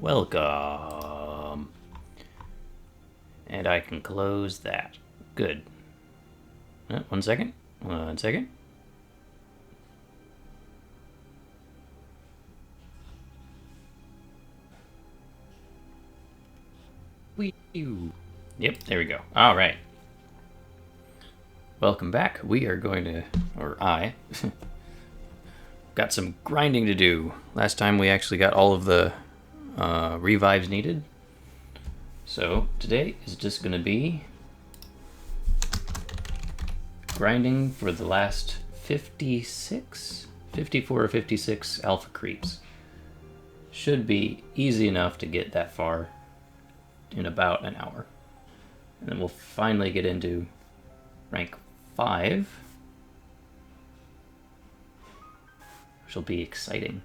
Welcome. And I can close that. Good. 1 second. 1 second. Yep, there we go. All right. Welcome back. We are going to, or I, got some grinding to do. Last time we actually got all of the revives needed. So today is just going to be grinding for the last 54 or 56 alpha creeps. Should be easy enough to get that far in about an hour. And then we'll finally get into rank 5, which will be exciting.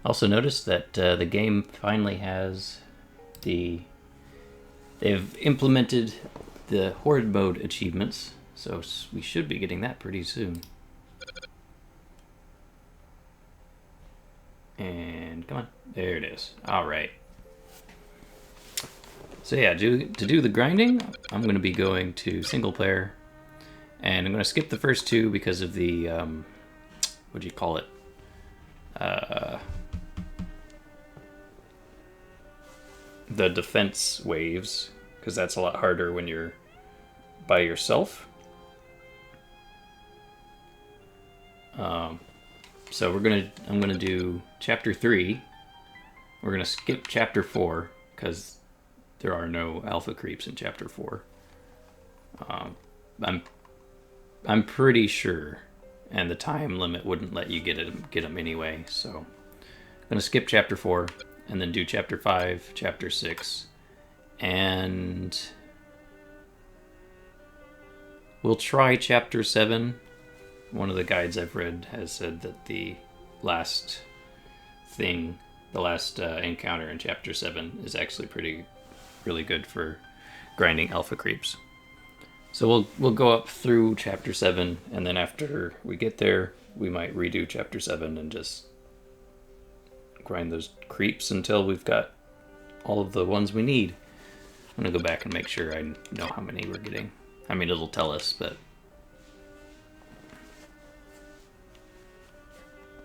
Also notice that the game finally has they've implemented the Horde mode achievements, so we should be getting that pretty soon. And come on, there it is. All right. So yeah, to do the grinding, I'm going to be going to single player, and I'm going to skip the first two because of the what do you call it? The defense waves, because that's a lot harder when you're by yourself. So I'm gonna do chapter 3. We're gonna skip chapter 4 because there are no alpha creeps in chapter 4. I'm pretty sure, and the time limit wouldn't let you get them anyway. So I'm gonna skip chapter 4 and then do chapter 5, chapter 6, and we'll try chapter 7. One of the guides I've read has said that the last encounter in chapter 7 is actually really good for grinding alpha creeps. So we'll go up through chapter 7, and then after we get there, we might redo chapter 7 and just grind those creeps until we've got all of the ones we need. I'm gonna go back and make sure I know how many we're getting. I mean, it'll tell us, but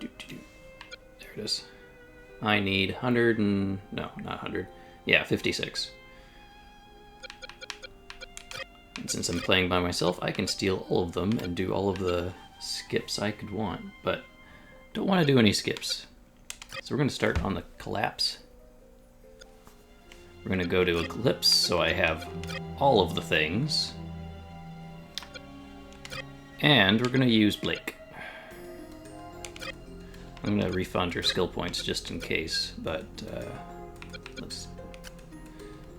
there it is. I need 100 and no, not 100. Yeah, 56. And since I'm playing by myself, I can steal all of them and do all of the skips I could want, but don't want to do any skips. So we're going to start on the collapse. We're going to go to Eclipse, so I have all of the things. And we're going to use Blake. I'm going to refund her skill points just in case, but let's...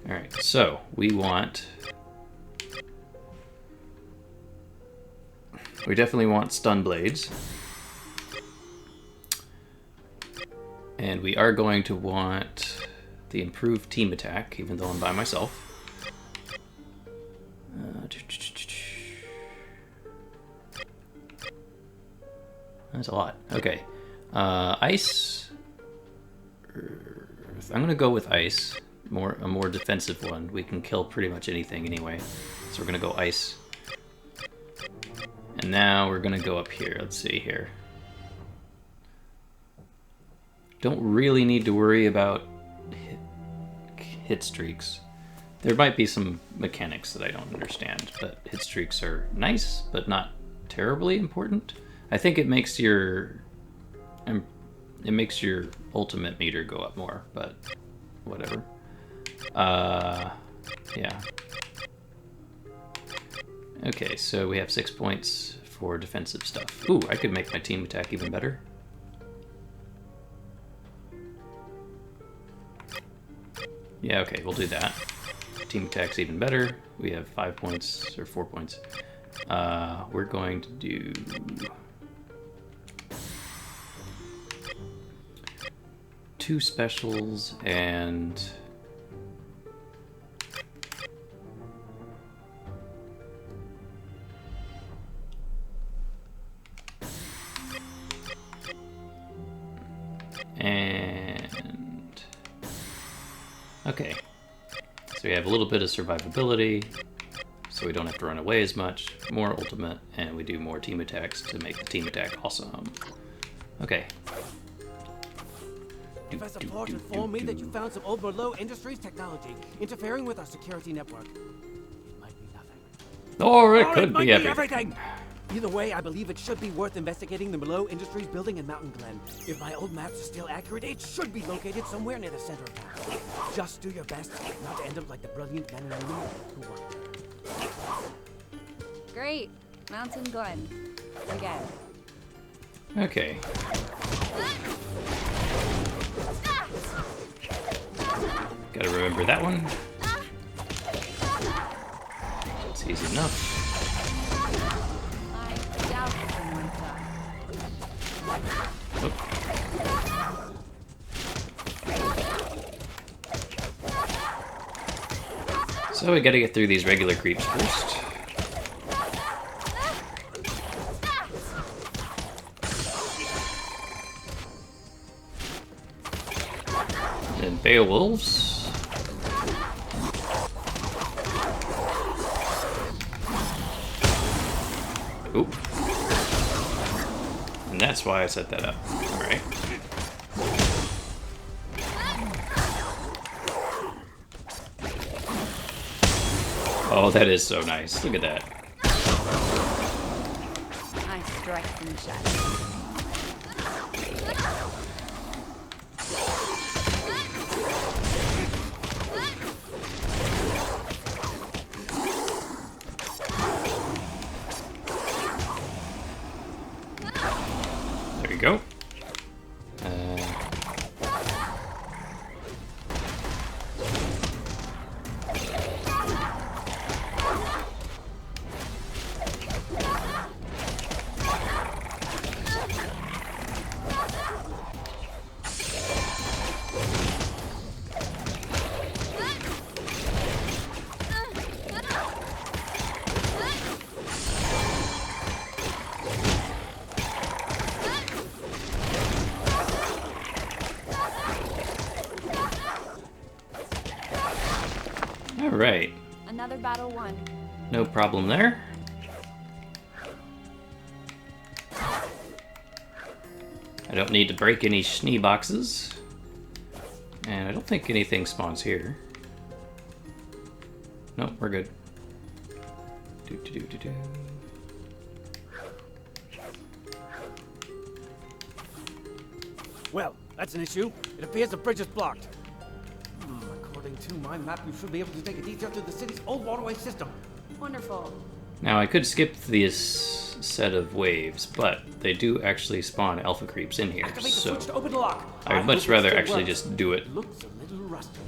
Alright, so we definitely want stun blades. And we are going to want the improved team attack, even though I'm by myself. That's a lot. Okay. Ice. I'm going to go with ice. A more defensive one. We can kill pretty much anything anyway. So we're going to go ice. And now we're going to go up here. Let's see here. Don't really need to worry about hit streaks. There might be some mechanics that I don't understand, but hit streaks are nice, but not terribly important. I think it makes your ultimate meter go up more, but whatever. Yeah. Okay, so we have 6 points for defensive stuff. Ooh, I could make my team attack even better. Yeah, okay, we'll do that. Team attack's even better. We have 5 points, or 4 points. We're going to do... two specials and... Okay. So we have a little bit of survivability, so we don't have to run away as much. More ultimate, and we do more team attacks to make the team attack awesome. Okay. Professor Ford informed me that you found some old Merlot Industries technology interfering with our security network. It might be nothing. Or it could be everything! Either way, I believe it should be worth investigating the Merlot Industries building in Mountain Glen. If my old maps are still accurate, it should be located somewhere near the center of town. Just do your best not to end up like the brilliant men and women who work there. Great. Mountain Glen. Again. Okay. Gotta remember that one. It's easy enough. I doubt someone died. So we gotta get through these regular creeps first. Then Beowulfs. Oop. And that's why I set that up. Alright. Oh, that is so nice. Look at that. I strike from the shadows. There you go. Alright. Another battle won. No problem there. I don't need to break any schnee boxes. And I don't think anything spawns here. Nope, we're good. Do. Well, that's an issue. It appears the bridge is blocked. According to my map, you should be able to take a detour through the city's old waterway system. Wonderful. Now I could skip this set of waves, but they do actually spawn alpha creeps in here, Activate the so switch to open the lock. I would much rather actually just do it Looks a little rusty.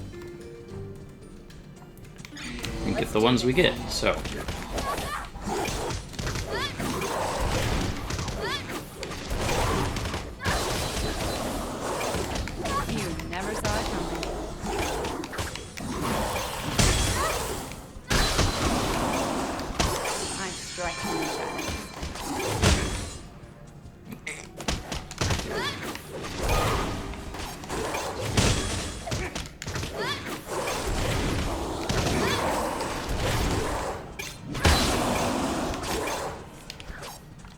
and get the ones we get, so. You never saw it coming. I strike from the shadows.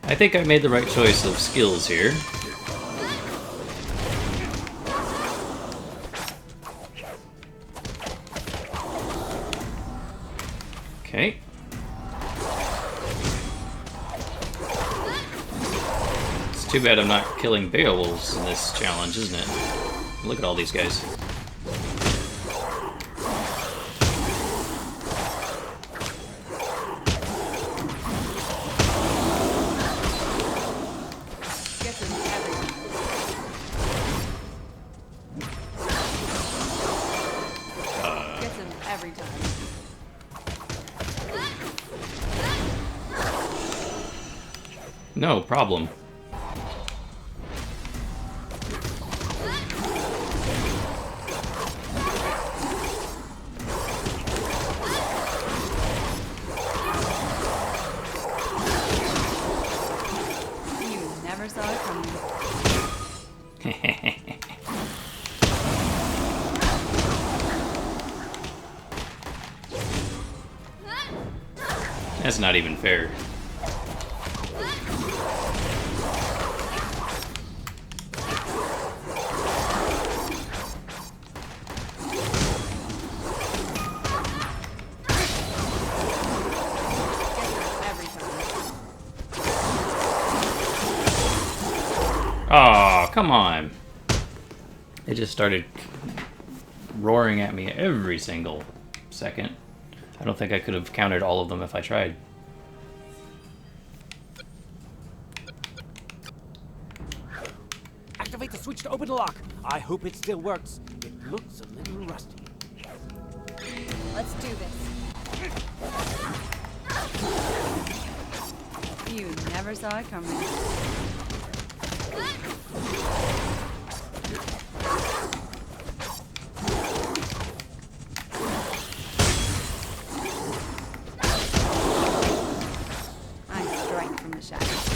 I think I made the right choice of skills here. Okay. It's too bad I'm not killing Beowulfs in this challenge, isn't it? Look at all these guys. Gets him every time. Gets him every time. No problem. You never saw it coming. That's not even fair. Every time. Oh, come on. It just started roaring at me every single second. I don't think I could have counted all of them if I tried. Activate the switch to open the lock. I hope it still works. It looks a little rusty. Let's do this. You never saw it coming. I strike from the shadows.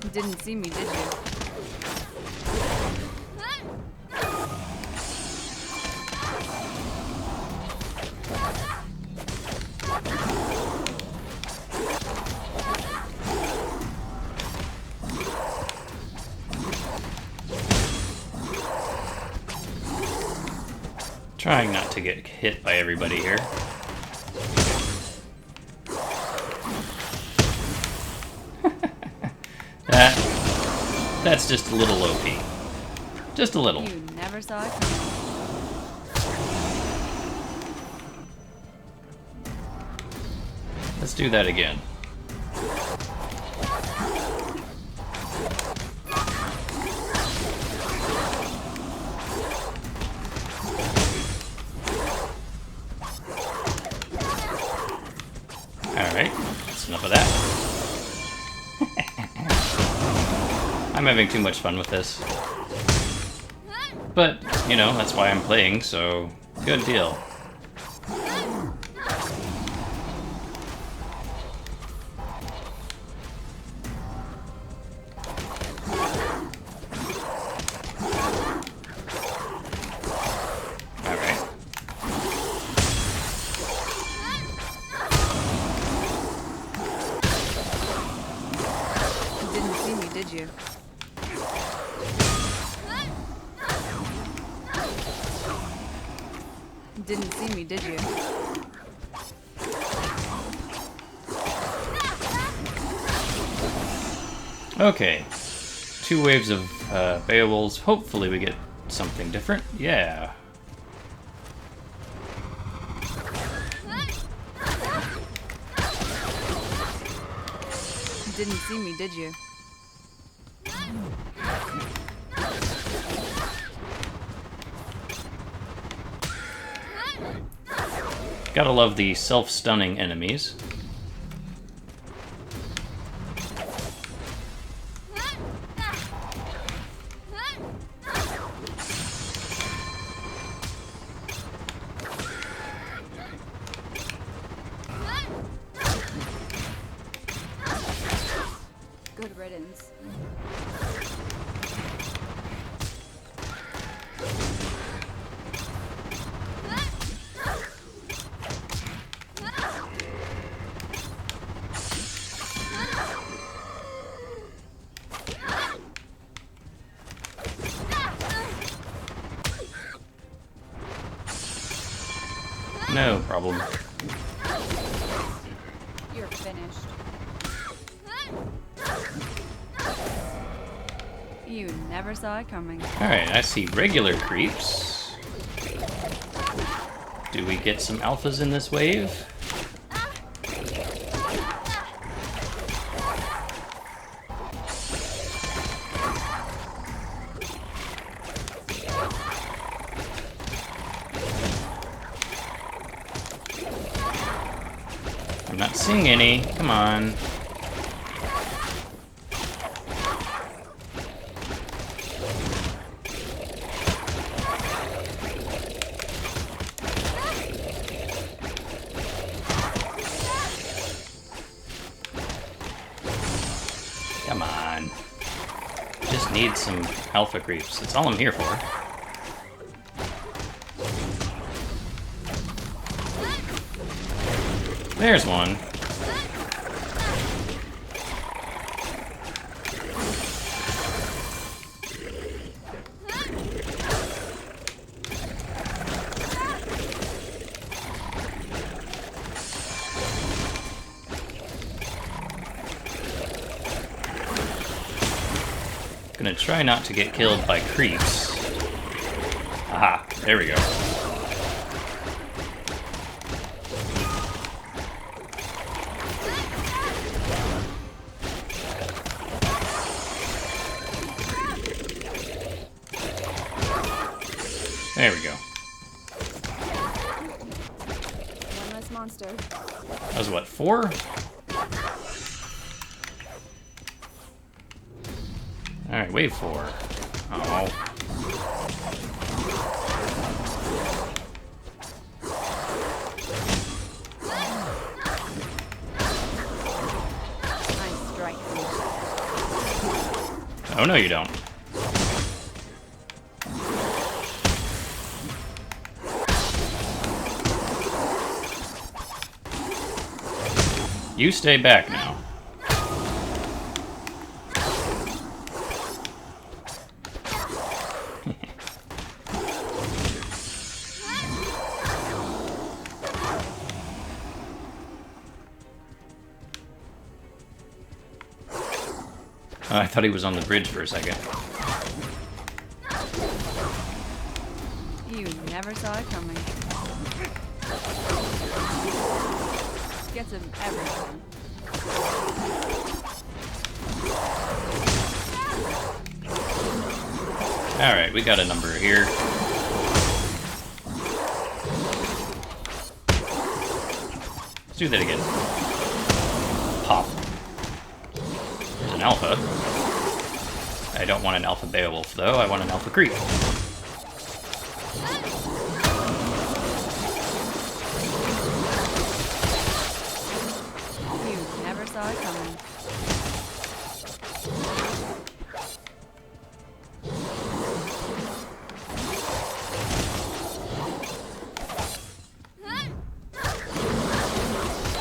You didn't see me, did you? Trying not to get hit by everybody here. That's just a little OP. Just a little. You never saw it coming. Let's do that again. Alright, that's enough of that. I'm having too much fun with this. But, you know, that's why I'm playing, so good deal. Alright. You didn't see me, did you? You didn't see me, did you? Okay. 2 waves of Beowulfs. Hopefully we get something different. Yeah. You didn't see me, did you? Gotta love the self-stunning enemies. Good riddance. No problem. You're finished. You never saw it coming. Alright, I see regular creeps. Do we get some alphas in this wave? I'm not seeing any. Come on. Come on. Just need some alpha creeps. That's all I'm here for. There's one. Gonna try not to get killed by creeps. Aha, there we go. There we go. One less monster. That was what, 4? Alright, wave 4. Oh. I strike. Oh, no, you don't. You stay back now. I thought he was on the bridge for a second. You never saw it coming. Gets him everything. Alright, we got a number here. Let's do that again. Pop. There's an alpha. I don't want an alpha Beowulf, though. I want an alpha creep. You never saw it coming.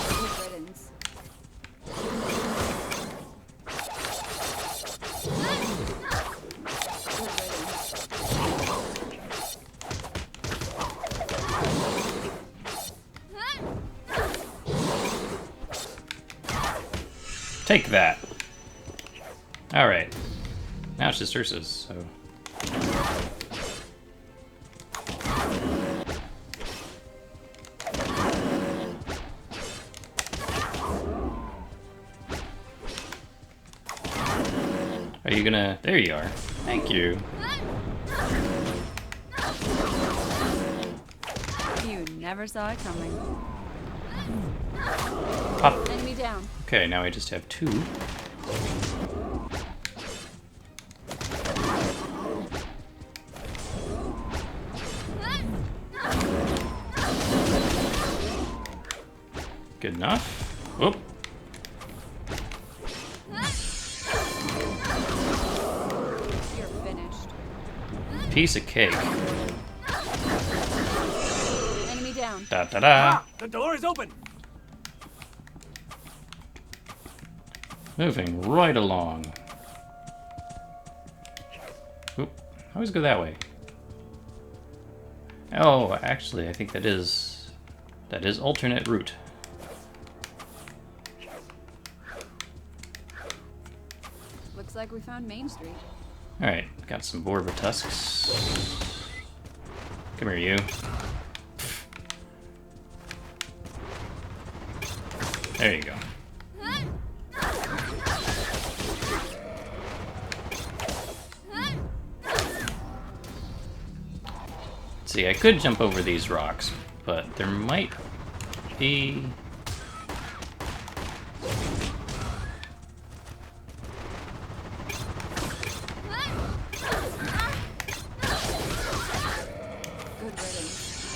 Good riddance. Good riddance. Take that. Alright. Now it's just Ursa's, so... Are you gonna... There you are. Thank you. You never saw it coming. Pop. Enemy down. Okay, now I just have 2. Good enough. Whoop. You're finished. Piece of cake. Enemy down. Da da da. Ah, the door is open. Moving right along. Oop. I always go that way. Oh, actually, I think that is alternate route. Looks like we found Main Street. All right, got some Borba tusks. Come here, you. There you go. See, I could jump over these rocks, but there might be... Good riddance.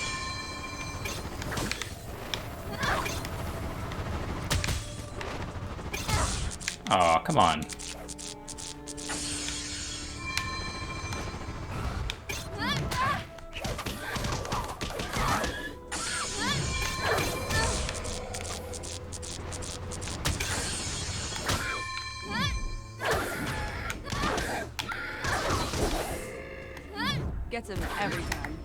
Aw, come on. Gets him every time.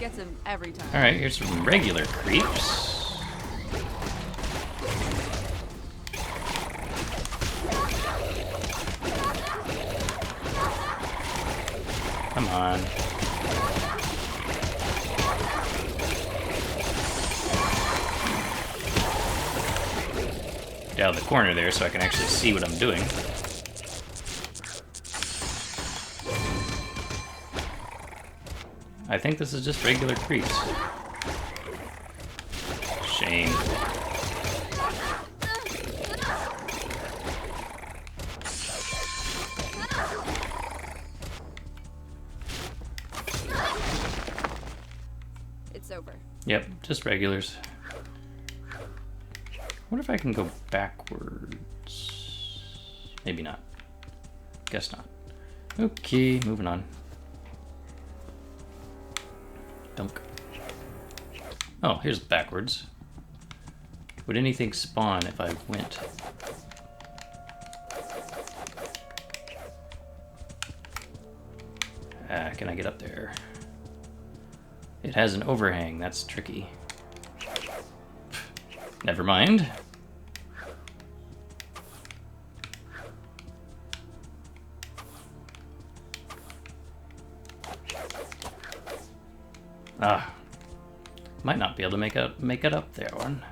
Gets him every time. Alright, here's some regular creeps. Come on. Get out of the corner there so I can actually see what I'm doing. I think this is just regular creeps. Shame. It's over. Yep, just regulars. What if I can go backwards? Maybe not. Guess not. Okay, moving on. Dunk. Oh, here's backwards. Would anything spawn if I went? Can I get up there? It has an overhang, that's tricky. Never mind. Ah, might not be able to make it up there one.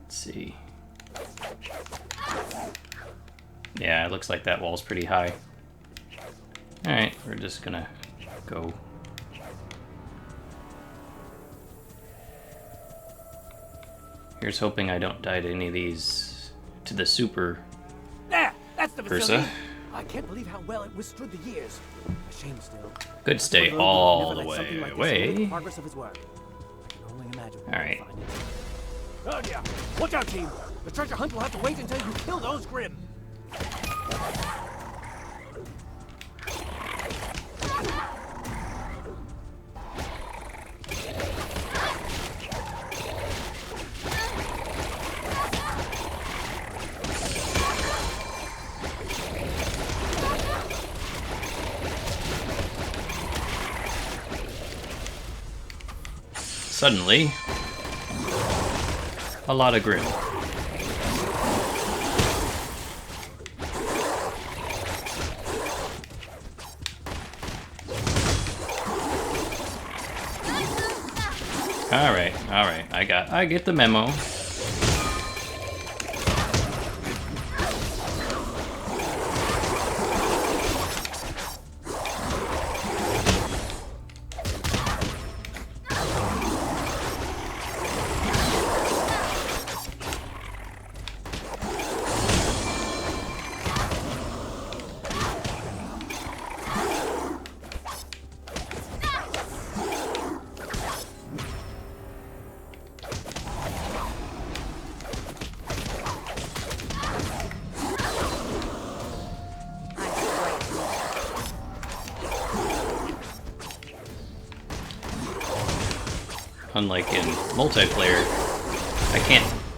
Let's see. Yeah, it looks like that wall's pretty high. All right, we're just gonna go. Here's hoping I don't die to any of these, to the super There! That's the facility! Ursa. I can't believe how well it withstood the years. A shame still. Could stay Logan all never the let something way like this limit the away. progress of his work. I can only imagine what All right. we'll find it. Oh dear! Watch out, team! The treasure hunt will have to wait until you kill those Grimm! Suddenly, a lot of Grimm. All right. I get the memo. Unlike in multiplayer,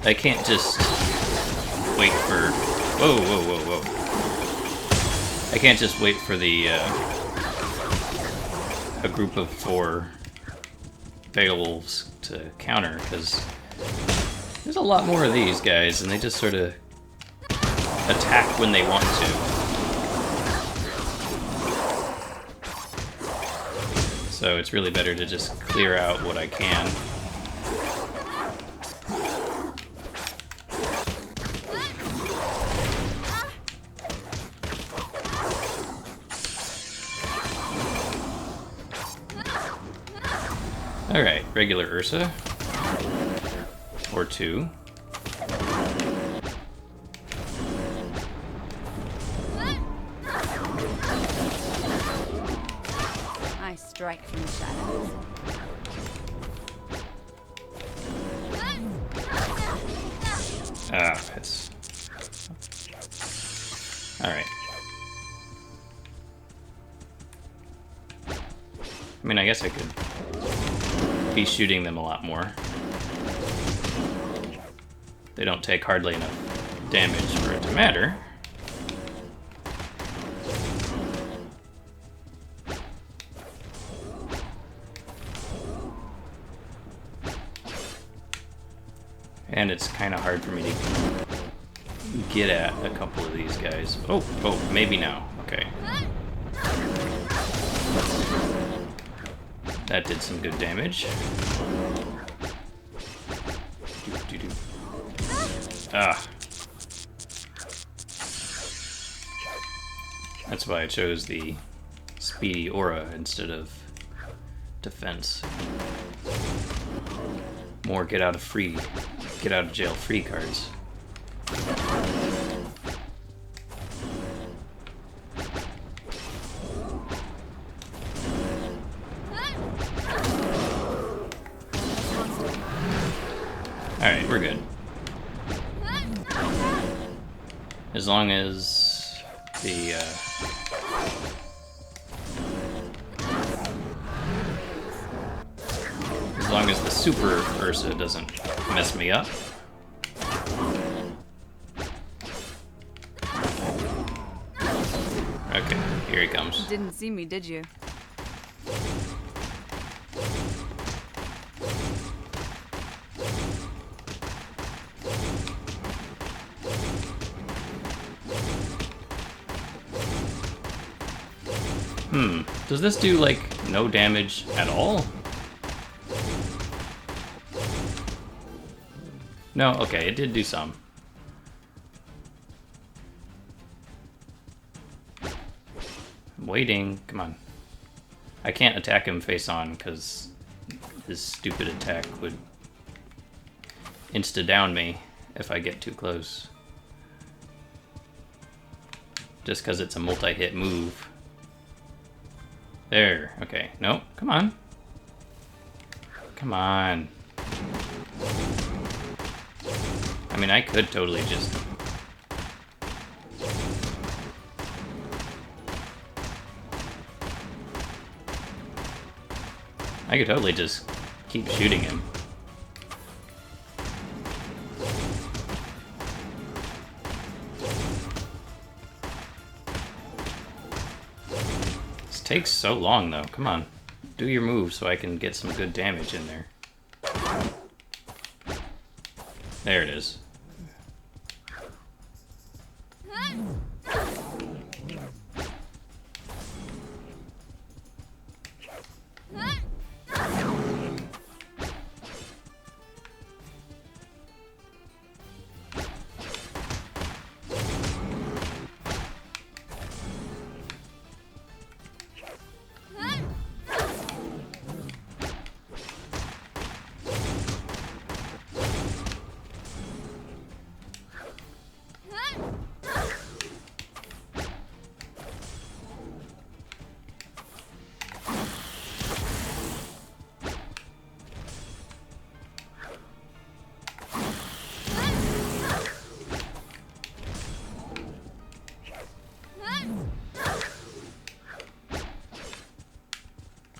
I can't just wait for. Whoa! I can't just wait for the a group of 4 Beowulfs to counter, because there's a lot more of these guys, and they just sort of attack when they want to. So it's really better to just clear out what I can. Alright, regular Ursa. Or 2. I strike from the shadows. Ah, that's... Alright. I mean, I guess I could be shooting them a lot more. They don't take hardly enough damage for it to matter. And it's kind of hard for me to get at a couple of these guys. Oh, maybe now. Okay. That did some good damage. Ah. That's why I chose the speedy aura instead of defense. More get out of jail free cards. Alright, we're good. As long as the super Ursa doesn't mess me up. Okay, here he comes. You didn't see me, did you? Does this do, like, no damage at all? No? Okay, it did do some. I'm waiting. Come on. I can't attack him face on, because his stupid attack would insta-down me if I get too close. Just because it's a multi-hit move. There. Okay. No. Come on. Come on. I mean, I could totally just... I could totally just keep shooting him. This takes so long, though. Come on. Do your move so I can get some good damage in there. There it is.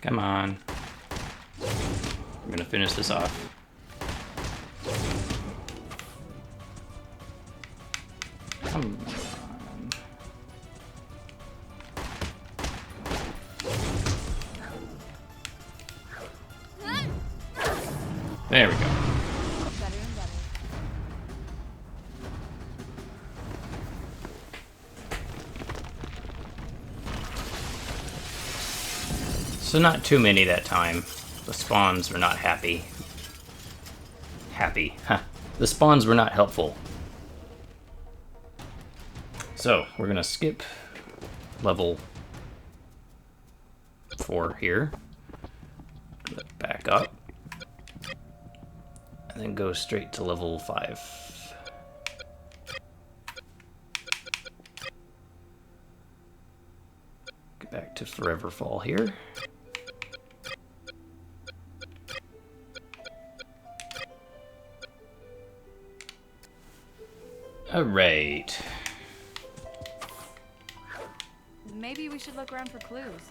Come on. I'm gonna finish this off. Come on. There we go. Better and better. So not too many that time. The spawns were not happy. Huh. The spawns were not helpful. So, we're gonna skip level 4 here. Back up. And then go straight to level 5. Get back to Forever Fall here. Alright. Maybe we should look around for clues.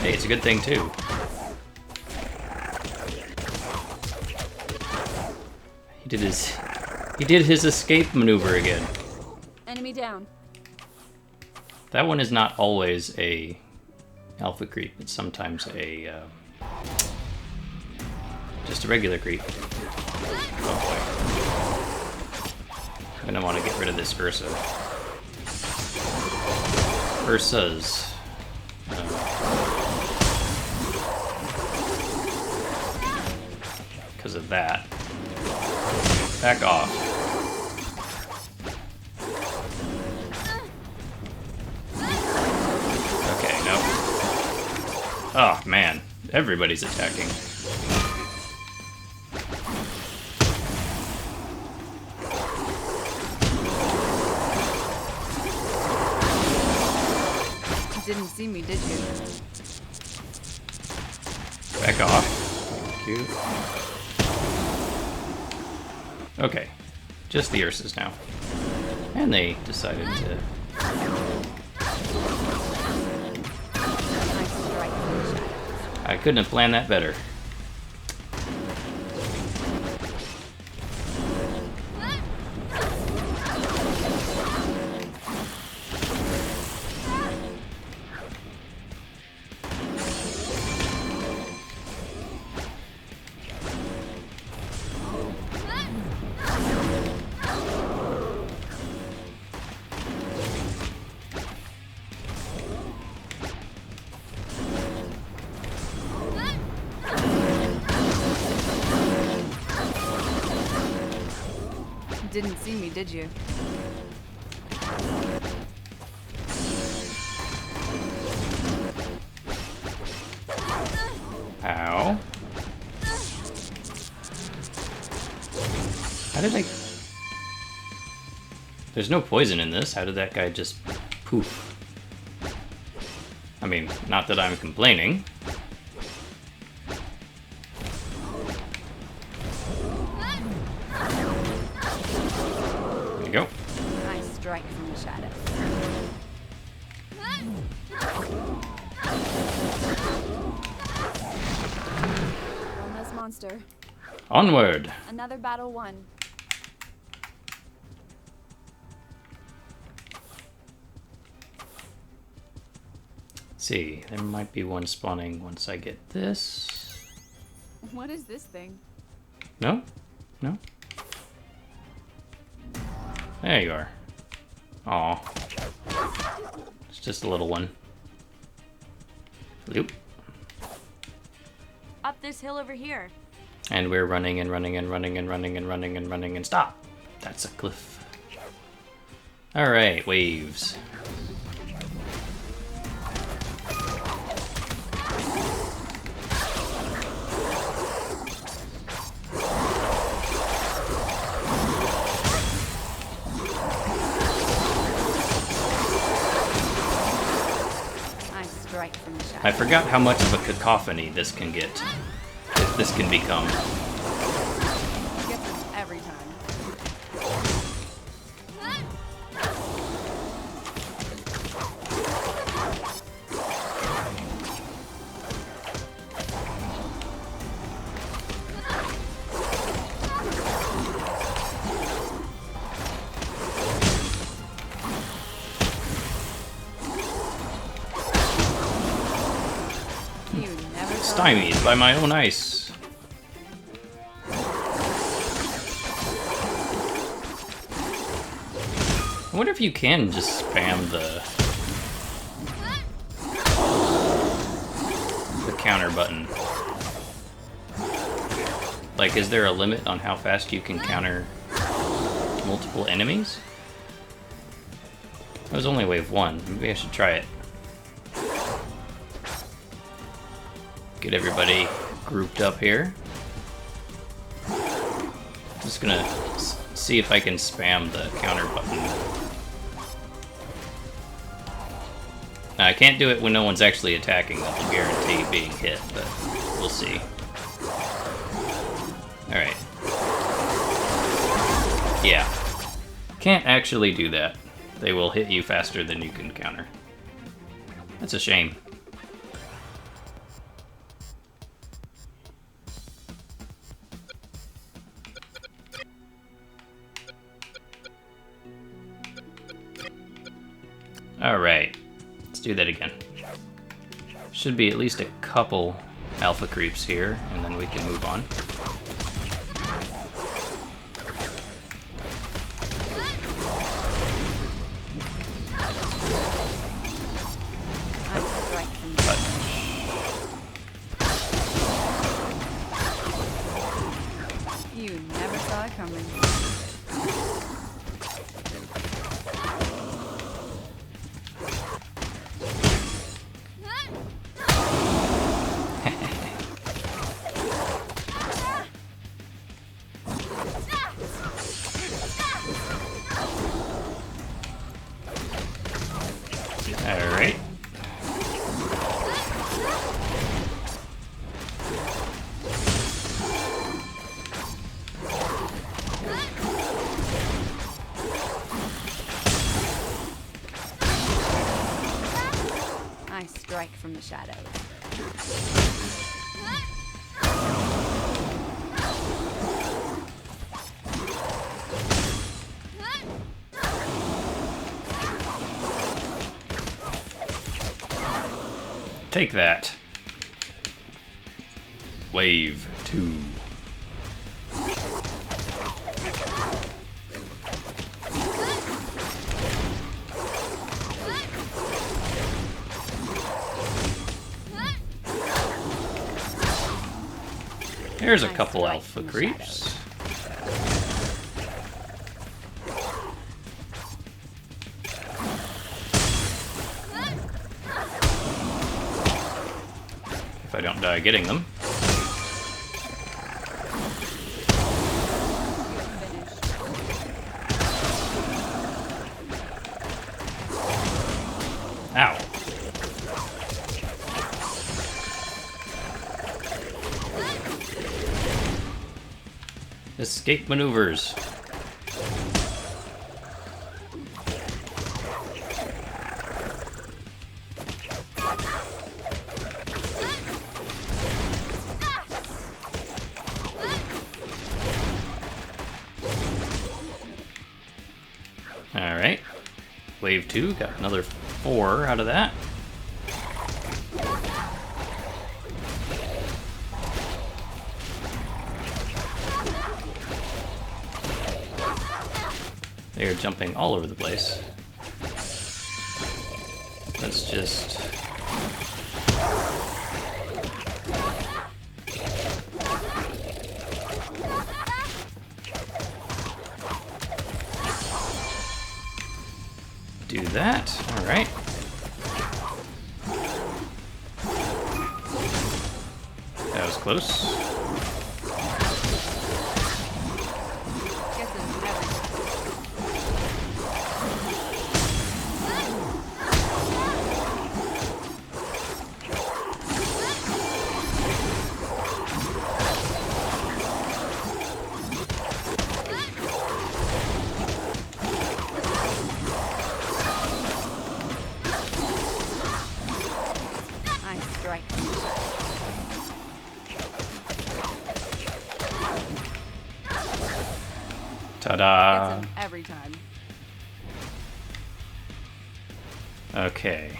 Hey, it's a good thing too. He did his escape maneuver again. Enemy down. That one is not always a alpha creep. It's sometimes a just a regular creep. Oh boy. I'm gonna want to get rid of this Ursa. Ursas. Because of that. Back off. Okay, nope. Oh, man. Everybody's attacking. You didn't see me, did you? Back off. Thank you. Okay. Just the Ursas now. And they decided to... Nice strike from the shadows. I couldn't have planned that better. Didn't see me, did you? Ow. How did I... There's no poison in this. How did that guy just poof? I mean, not that I'm complaining. There you go. Nice strike from the shadows. Almost monster. Onward. Another battle won. See, there might be one spawning once I get this. What is this thing? No? No? There you are. Aw. It's just a little one. Loop. Up this hill over here. And we're running and running and running and running and running and running and stop. That's a cliff. Alright, waves. Strike from the shadows. I forgot how much of a cacophony this can get. This can become. You get this every time. You never saw Stymied by my own ice. I wonder if you can just spam the counter button. Like, is there a limit on how fast you can counter multiple enemies? That was only wave 1. Maybe I should try it. Get everybody grouped up here. Just gonna see if I can spam the counter button. Now, I can't do it when no one's actually attacking. That'll guarantee being hit, but we'll see. Alright. Yeah. Can't actually do that. They will hit you faster than you can counter. That's a shame. Let's do that again. Should be at least a couple alpha creeps here, and then we can move on. You never saw it coming. Alright. I strike from the shadows. Take that. Wave 2. There's a couple alpha creeps. If I don't die getting them. Ow. Escape maneuvers. Alright. Wave 2, got another 4 out of that. They are jumping all over the place. Let's just... do that. Alright. That was close. Ta-da! Gets him every time. Okay.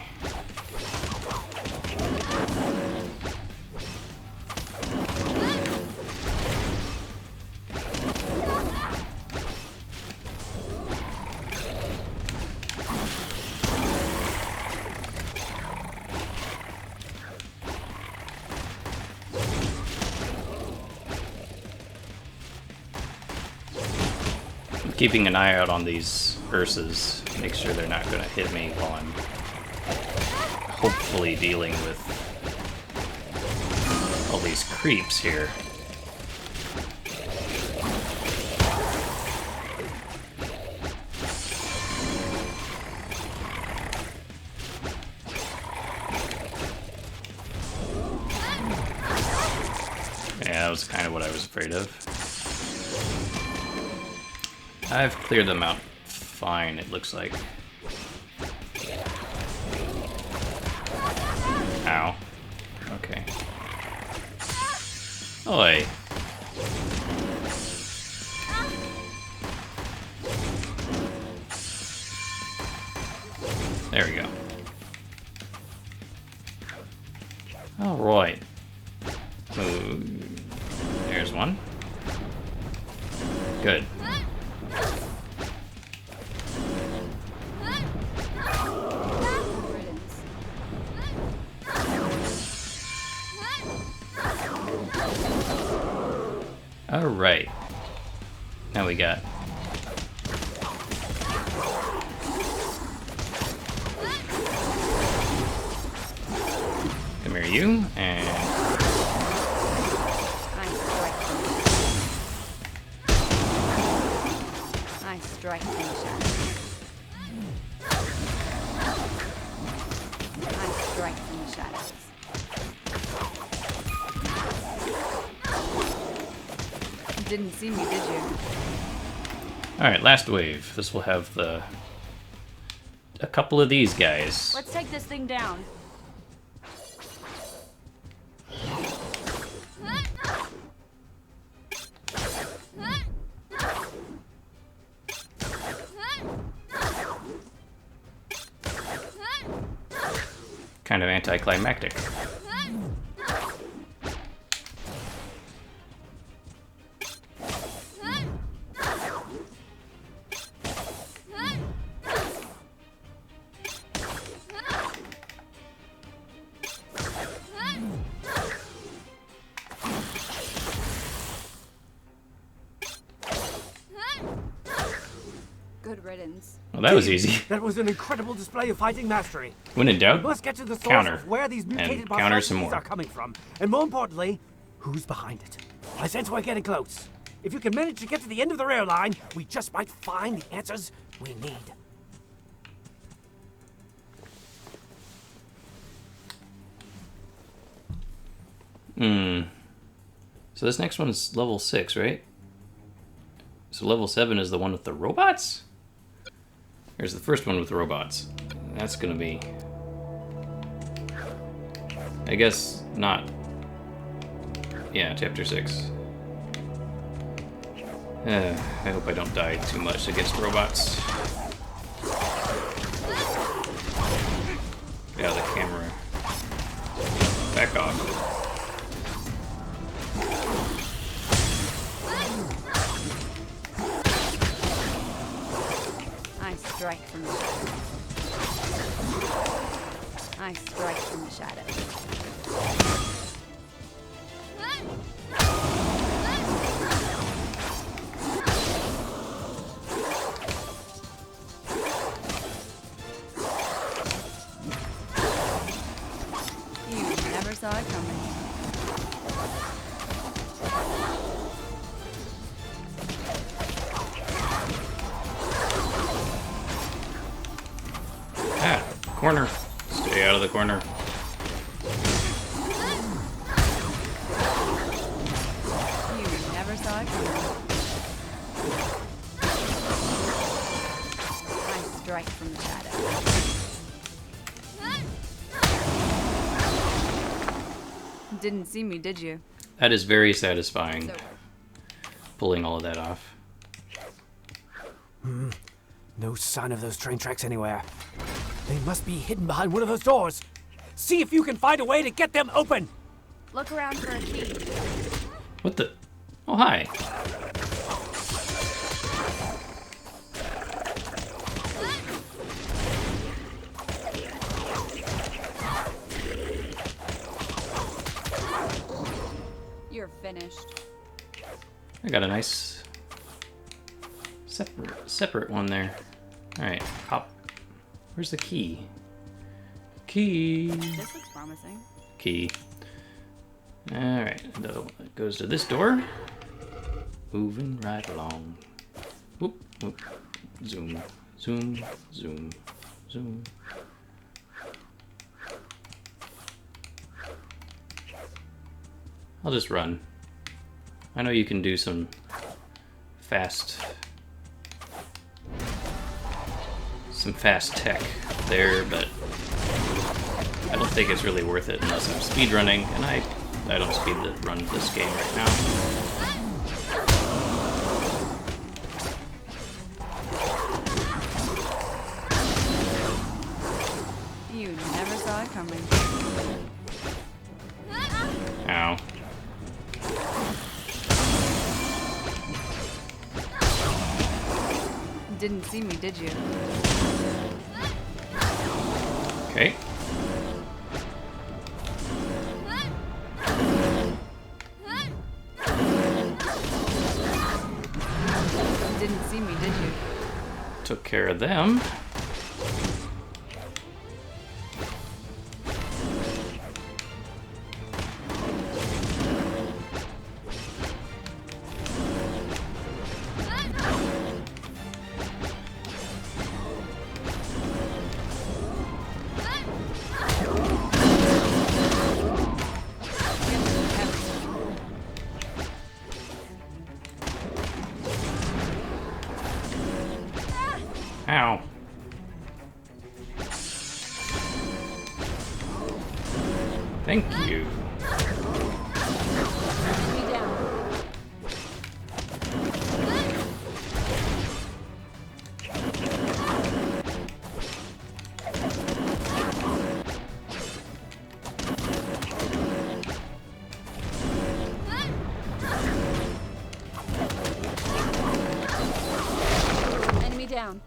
Keeping an eye out on these Ursas, make sure they're not going to hit me while I'm hopefully dealing with all these creeps here. Yeah, that was kind of what I was afraid of. I've cleared them out fine, it looks like. Ow. Okay. Oi. There we go. Alright. Ooh, there's one. Good. Alright. Now we got... Come here, you, and... I strike from the shadows. I strike from the shadows. You didn't see me, did you? Alright, last wave. This will have the... a couple of these guys. Let's take this thing down. Kind of anticlimactic. Good riddance. Well, that was easy. That was an incredible display of fighting mastery. When in doubt, Let's get to the source counter. of where these mutated And counter some monstrosities more. are coming from. And more importantly, who's behind it. I sense we're getting close. If you can manage to get to the end of the rail line, we just might find the answers we need. So this next one is level 6, right? So level 7 is the one with the robots? There's the first one with the robots. That's gonna be... I guess not. Yeah, chapter 6. I hope I don't die too much against robots. Yeah, the camera. Back off. I strike from the shadows. I strike from the shadows. You never saw it coming. Ah, corner. Stay out of the corner. You never saw it coming. I strike from the shadows. Didn't see me, did you? That is very satisfying, So, pulling all of that off. No sign of those train tracks anywhere. They must be hidden behind one of those doors. See if you can find a way to get them open. Look around for a key. What the? Oh, hi. you're finished. I got a nice separate one there. Alright, hop. Where's the key? Key. This looks promising. Key. Alright, it goes to this door. Moving right along. Whoop, whoop. Zoom, zoom, zoom, zoom. I'll just run. I know you can do some fast tech there, but I don't think it's really worth it unless I'm speedrunning, and I don't run this game right now. You never saw it coming. Ow. Didn't see me, did you? Okay. Didn't see me, did you? Took care of them. Ow. Thank you. Enemy down. Enemy down.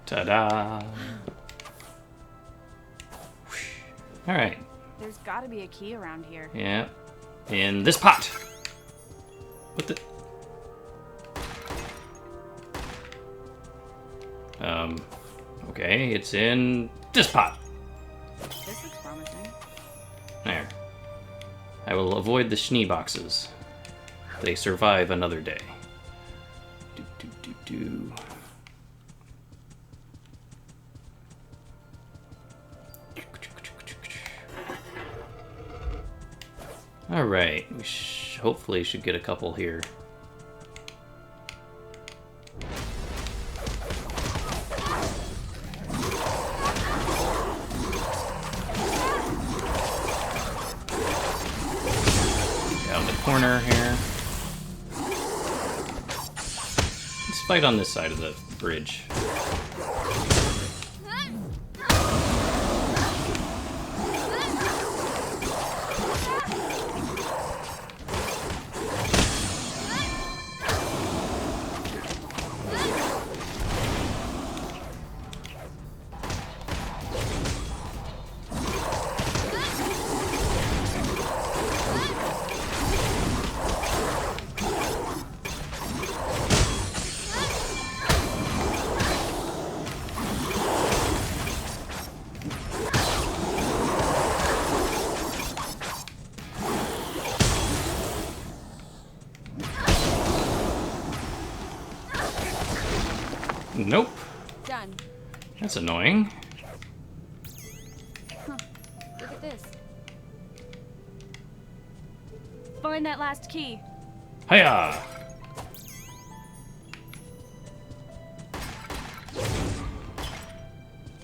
Ta-da. Alright. There's gotta be a key around here. Yeah. In this pot. What the... Okay, it's in this pot. This looks promising. There. I will avoid the Schnee boxes. They survive another day. Do, do, do, do. Alright, we hopefully should get a couple here. Down the corner here. Let's fight on this side of the bridge. Nope. Done. That's annoying. Huh. Look at this. Find that last key. Hiya!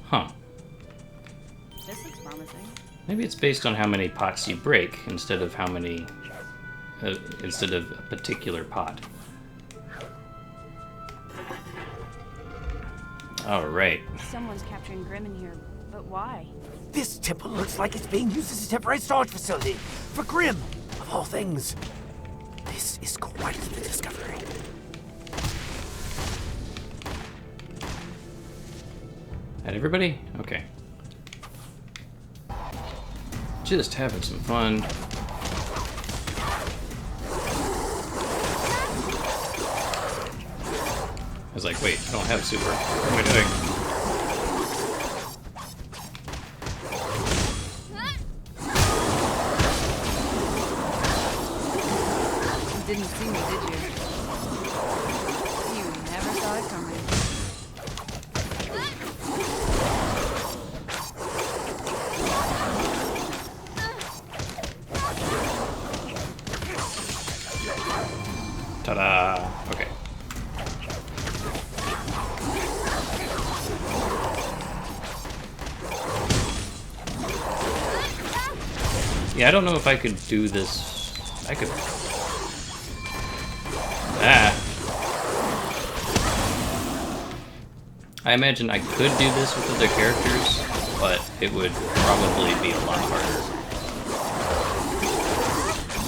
Huh. This looks promising. Maybe it's based on how many pots you break instead of how many... instead of a particular pot. Alright. Someone's capturing Grimm in here, but why? This temple looks like it's being used as a temporary storage facility for Grimm, of all things. This is quite the discovery. Had everybody? Okay. Just having some fun. I was like, wait, I don't have super. What am I doing? You didn't see me, did you? You never saw it coming. Ta-da! Okay. Yeah, I don't know if I could do this. I could... Ah. I imagine I could do this with other characters, but it would probably be a lot harder.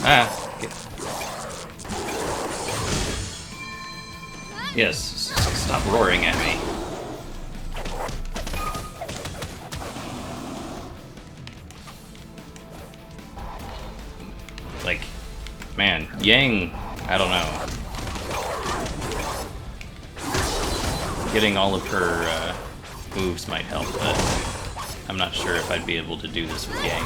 Ah! Yes, stop roaring at me. Like, man, Yang, I don't know. Getting all of her moves might help, but I'm not sure if I'd be able to do this with Yang.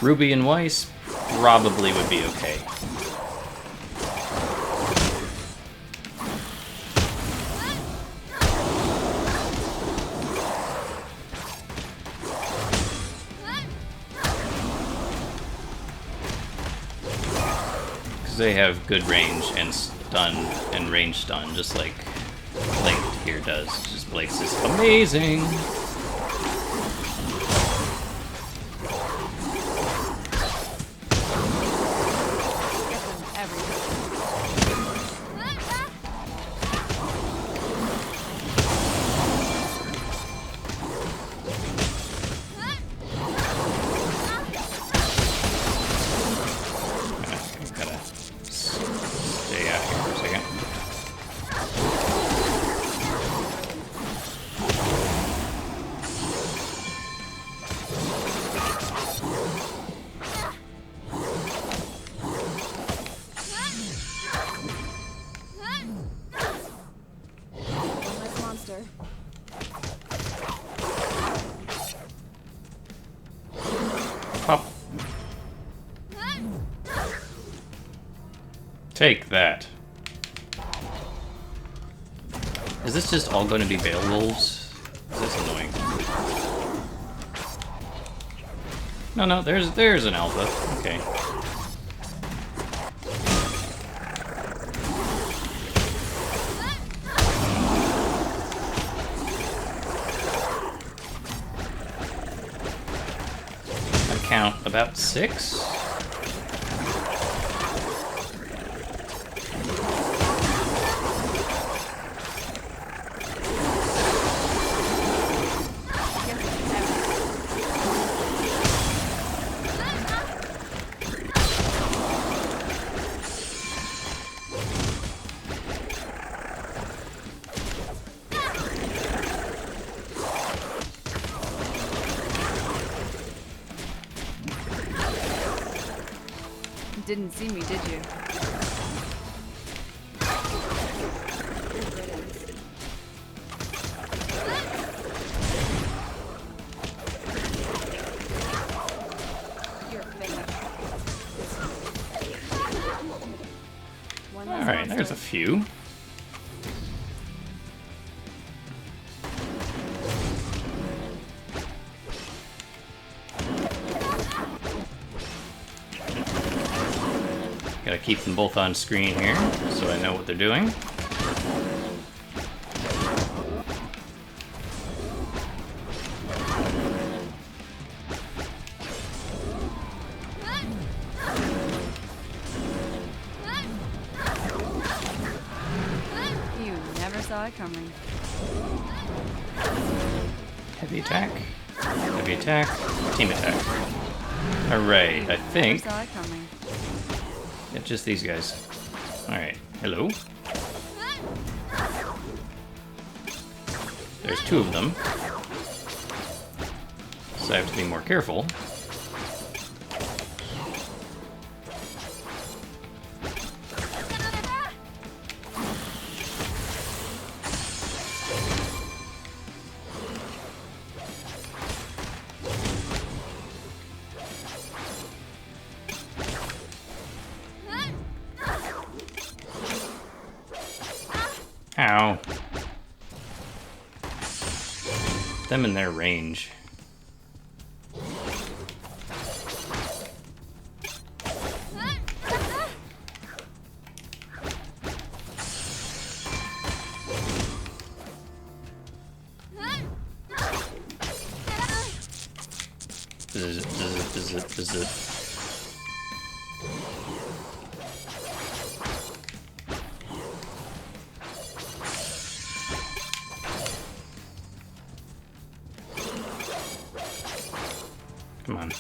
Ruby and Weiss probably would be okay. Because they have good range and stun and range stun, just like Blake here does. Just Blake's is amazing! Pop. Take that. Is this just all going to be Veil Wolves? This is annoying. No, there's an alpha. Okay. I count about 6. Didn't see me, did you? You're finished. Alright, there's a few. Gotta keep them both on screen here, so I know what they're doing. You never saw it coming. Heavy attack, team attack. Alright, I think. Never saw it coming. Yeah, just these guys. Alright, hello. There's 2 of them. So I have to be more careful. Ow. Them in their range. Is it? Come on.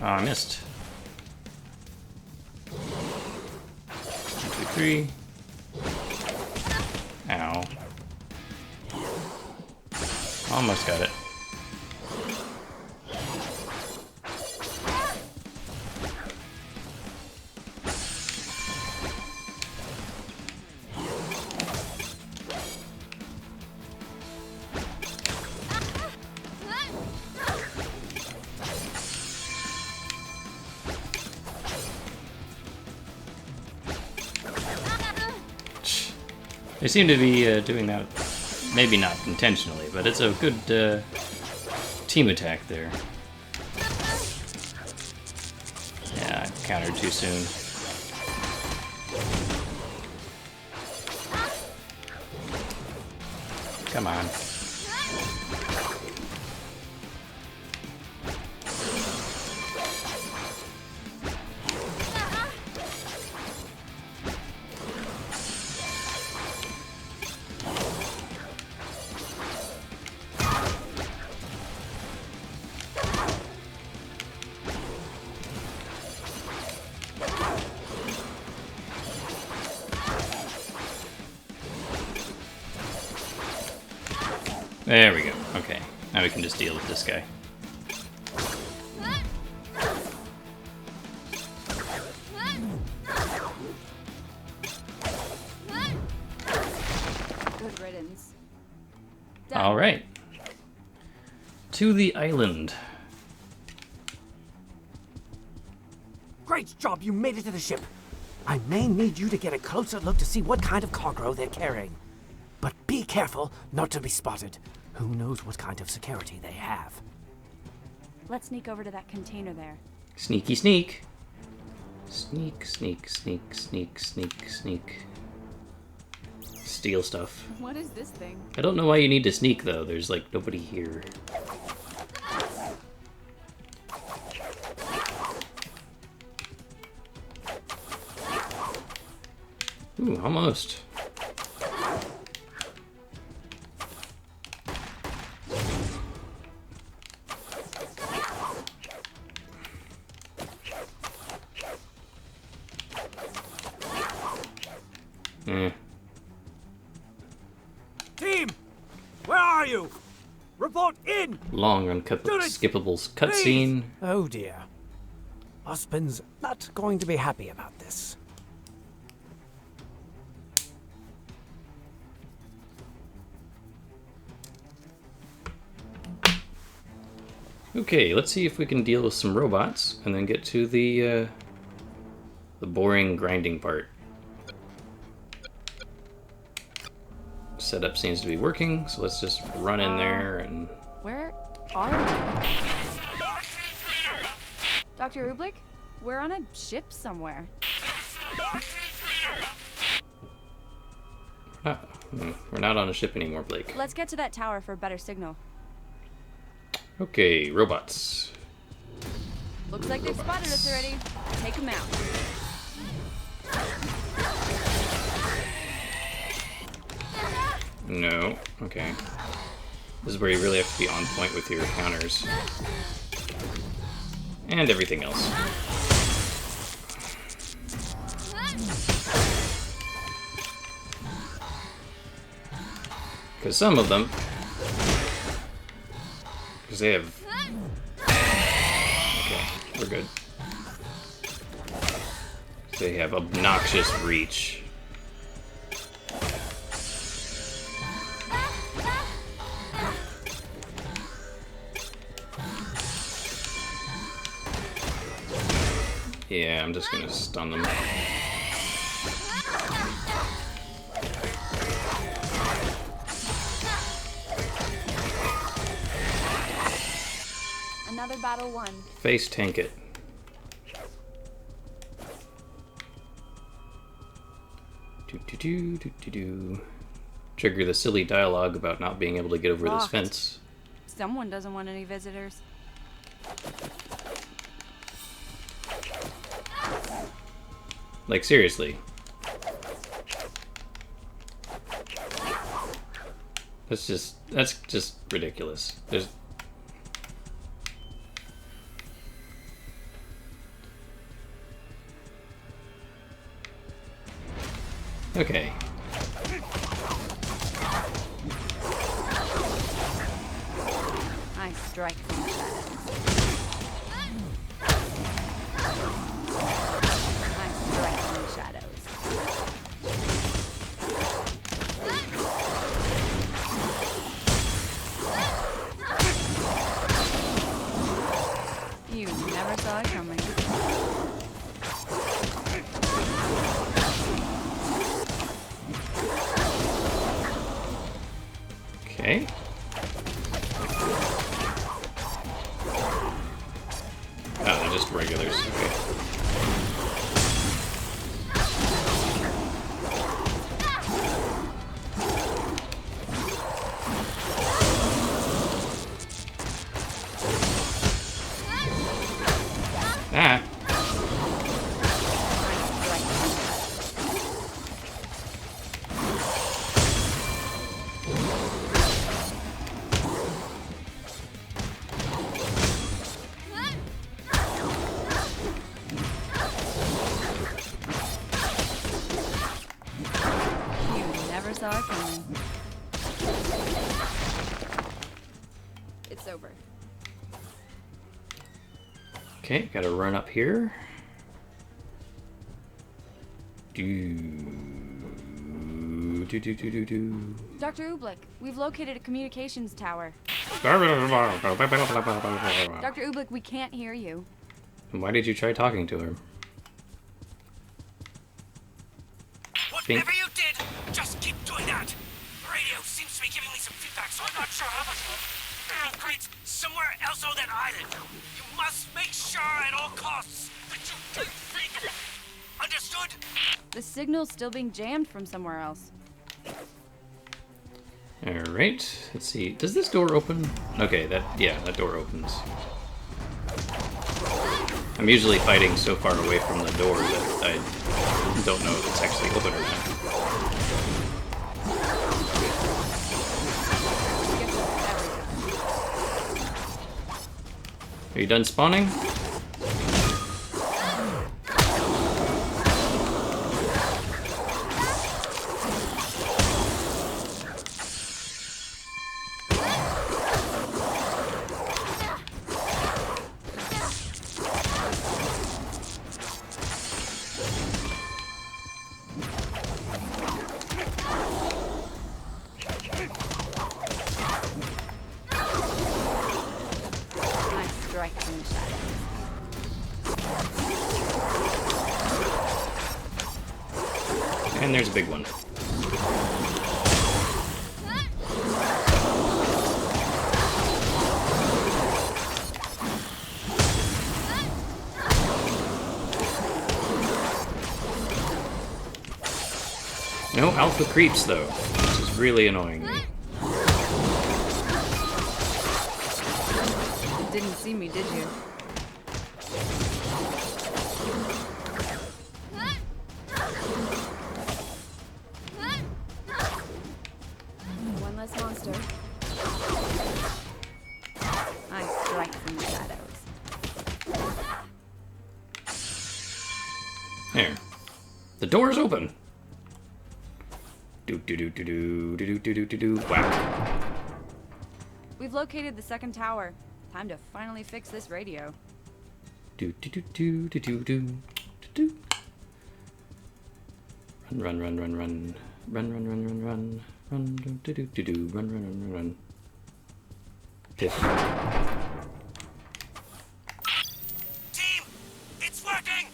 Oh, I missed. 1, 2, 3. Ow. Almost got it. They seem to be doing that, maybe not intentionally, but it's a good team attack there. Yeah, I countered too soon. Come on. There we go. Okay. Now we can just deal with this guy. Good riddance. All right. To the island. Great job, you made it to the ship. I may need you to get a closer look to see what kind of cargo they're carrying. But be careful not to be spotted. Who knows what kind of security they have. Let's sneak over to that container there. Sneaky sneak. Sneak, sneak, sneak, sneak, sneak, sneak. Steal stuff. What is this thing? I don't know why you need to sneak, though. There's, like, nobody here. Ooh, almost. Team! Where are you? Report in! Long skippable cutscene. Oh dear. Osmond's not going to be happy about this. Okay, let's see if we can deal with some robots and then get to the boring grinding part. Setup seems to be working, so let's just run in there and... Where are we? Dr. Rublik? We're on a ship somewhere. We're not on a ship anymore, Blake. Let's get to that tower for a better signal. Okay, robots. Looks like they've spotted us already. Take them out. No. Okay. This is where you really have to be on point with your counters. And everything else. Because some of them... Because they have... Okay, we're good. They have obnoxious reach. Yeah, I'm just gonna stun them. Another battle won. Face tank it. Do. Trigger the silly dialogue about not being able to get over this Locked. fence. Someone doesn't want any visitors. Like, seriously. That's just ridiculous. There's okay. I strike from the shadows. I strike from the shadows. You never saw it coming. Okay. Oh, they're just regulars. Okay. Ah. You never saw it coming. It's over. Okay, gotta run up here. Do. Dr. Ublik, we've located a communications tower. Dr. Dr. Ublik, we can't hear you. Why did you try talking to her? Whatever you did, just keep doing that. The radio seems to be giving me some feedback, so I'm not sure how much upgrades somewhere else on that island. You must make sure at all costs that you don't think. Understood? The signal's still being jammed from somewhere else. Alright, let's see. Does this door open? Okay, that door opens. I'm usually fighting so far away from the door that I don't know if it's actually open or not. Are you done spawning? I strike from the shadows. And there's a big one. No alpha creeps though, which is really annoying me. You didn't see me, did you? One less monster. I strike from the shadows. There. The door's open. Do do do do do do do do do do. Wow. We've located the second tower. Time to finally fix this radio. Do do do do do do do do. Run run run run run run run run run run do do do do run run run run run. Piff. Team, it's working!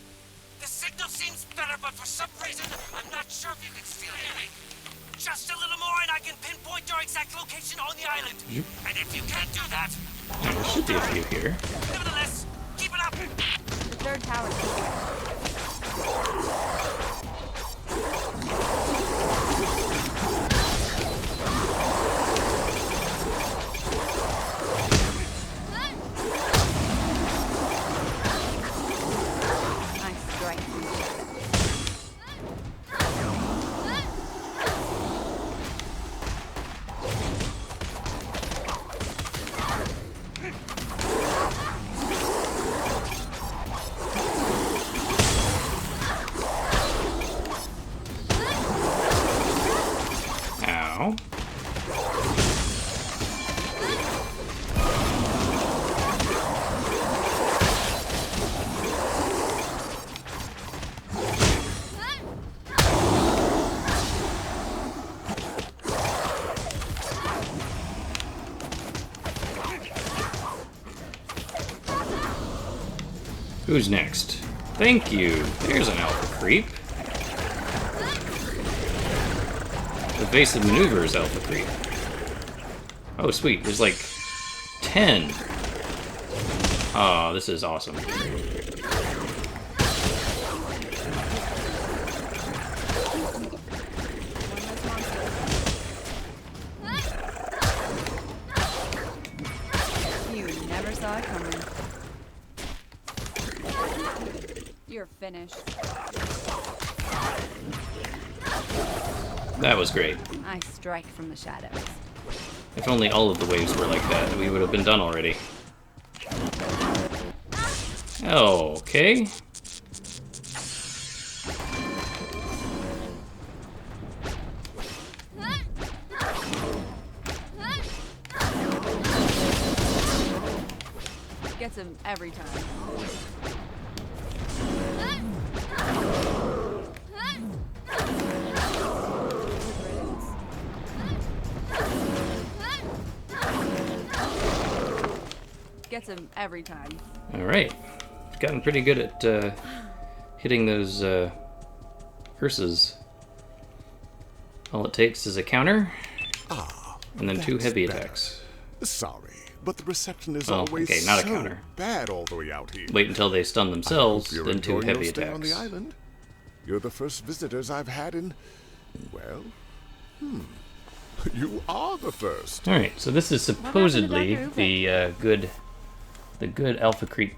The signal seems better, but for some reason, I'm not sure if you can still hear me. Just a little more and I can pinpoint your exact location on the island. And if you can't do that, There should be a few here. nevertheless, keep it up! The third tower. I strike from the shadows. Who's next? Thank you. There's an alpha creep. Evasive maneuvers alpha creep. Oh, sweet. There's like 10. Oh, this is awesome. You never saw it coming. You're finished. That was great. I strike from the shadows. If only all of the waves were like that, we would have been done already. Okay. Gets him every time. Gets him every time. Alright. Gotten pretty good at hitting those Ursas. All it takes is a counter, and then 2 heavy attacks. Sorry, but the reception is Oh, always okay, not a so counter. bad all the way out here. Wait until they stun themselves, You're then 2 enjoying heavy your stay on the attacks. island. You're the first visitors I've had in, well, you are the first. Alright, so this is supposedly Well, the good alpha creep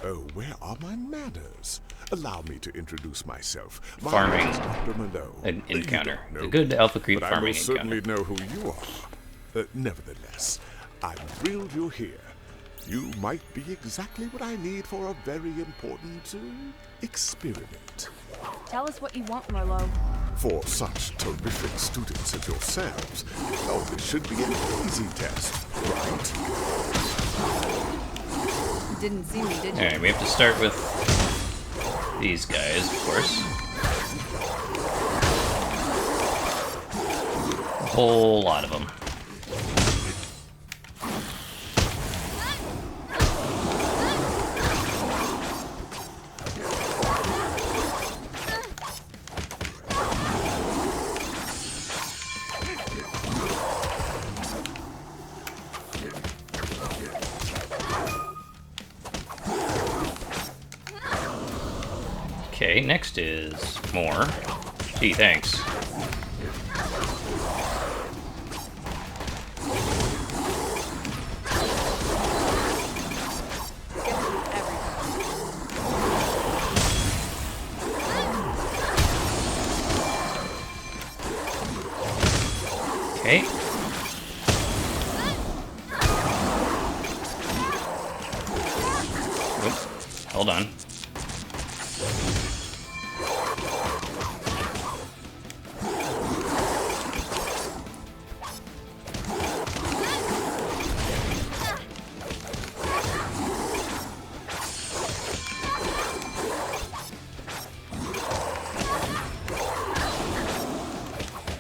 Oh, where are my manners? Allow me to introduce myself. My Farming name is Dr. Malone. You encounter. don't know The good me, alpha creep but farming I will certainly encounter. know who you are. Nevertheless, I'm thrilled you're here. You might be exactly what I need for a very important experiment. Tell us what you want, Merlot. For such terrific students as yourselves, oh, this should be an easy test, right? You didn't see me, did you? Alright, we have to start with these guys, of course. A whole lot of them. Okay, next is more. Gee, thanks. Okay. Oops, hold on.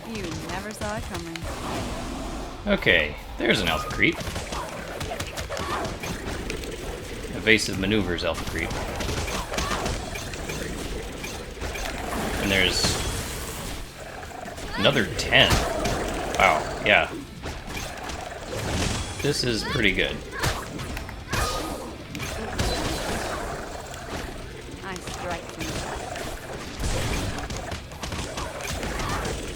You never saw it coming. Okay, there's an alpha creep. Evasive maneuvers alpha creep. And there's another 10. Wow, yeah. This is pretty good. I strike from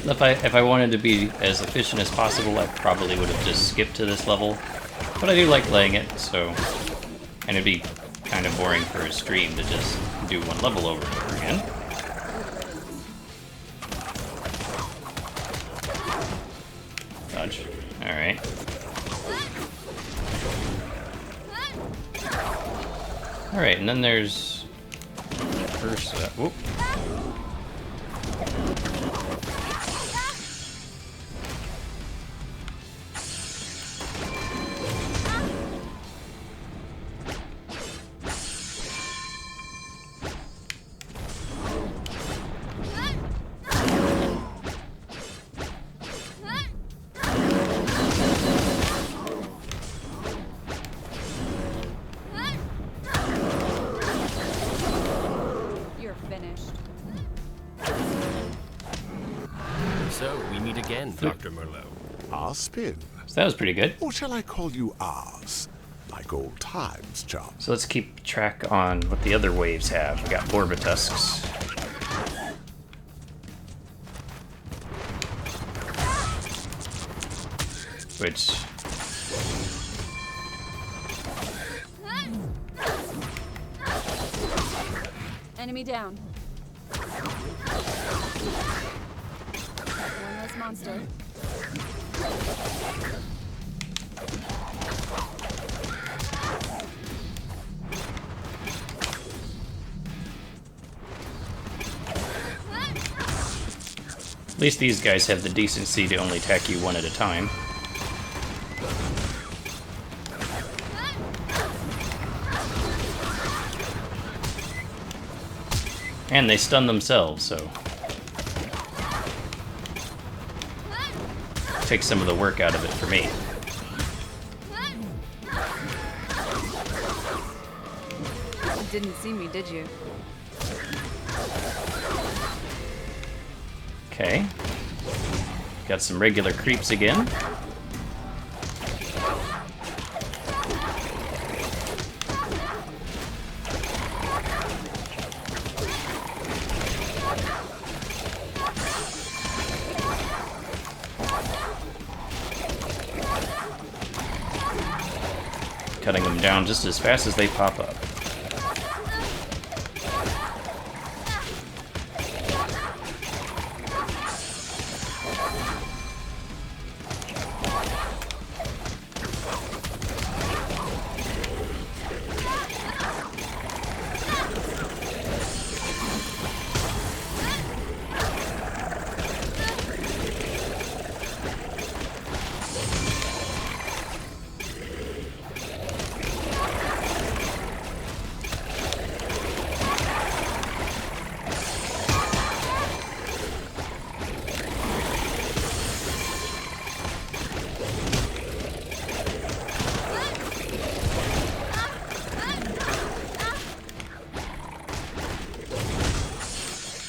the If I wanted to be as efficient as possible, I probably would have just skipped to this level. But I do like playing it, so... And it'd be kind of boring for a stream to just do one level over and over again. Dodge. Alright. Alright, and then there's... Ursa. Whoop. So, we meet again, Dr. Merlot. Our spin. So that was pretty good. Or shall I call you ours? Like old times, chum. So let's keep track on what the other waves have. We got Borbatusks. Which... Enemy down. One less monster. At least these guys have the decency to only attack you one at a time. And they stun themselves, so... Take some of the work out of it for me. You didn't see me, did you? Okay. Got some regular creeps again. Cutting them down just as fast as they pop up.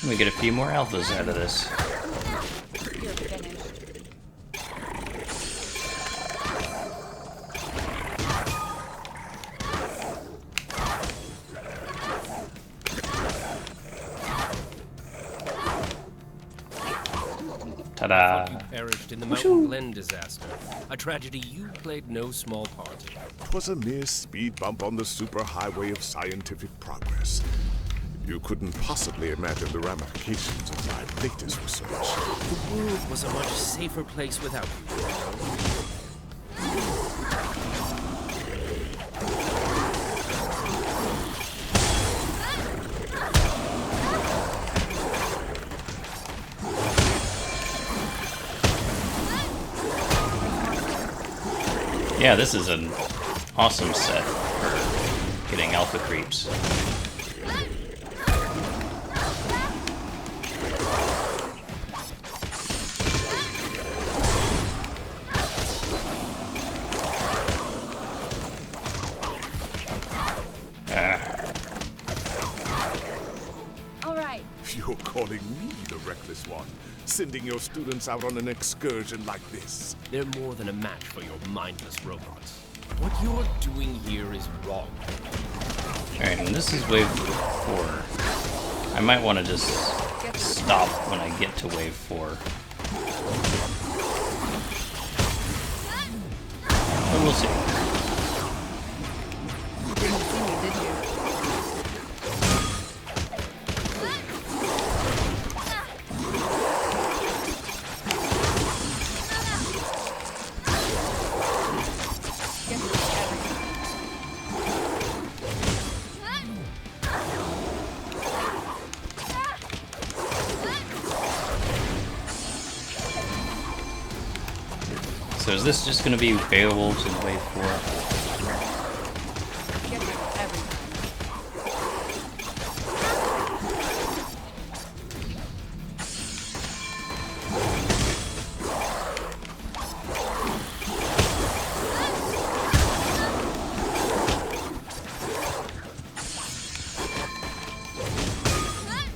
We get a few more alphas out of this. You're finished. Ta-da! You perished in the Mountain Glen disaster. A tragedy you played no small part in. 'Twas a mere speed bump on the superhighway of scientific progress. You couldn't possibly imagine the ramifications of my latest research. The world was a much safer place without you. Yeah, this is an awesome set for getting alpha creeps. All right. You're calling me the reckless one, sending your students out on an excursion like this. They're more than a match for your mindless robots. What you're doing here is wrong. Alright, and this is wave 4. I might want to just stop when I get to wave 4. But we'll see. You didn't see me, did you? So is this just going to be Beowulf's in wave 4? Get rid of everything.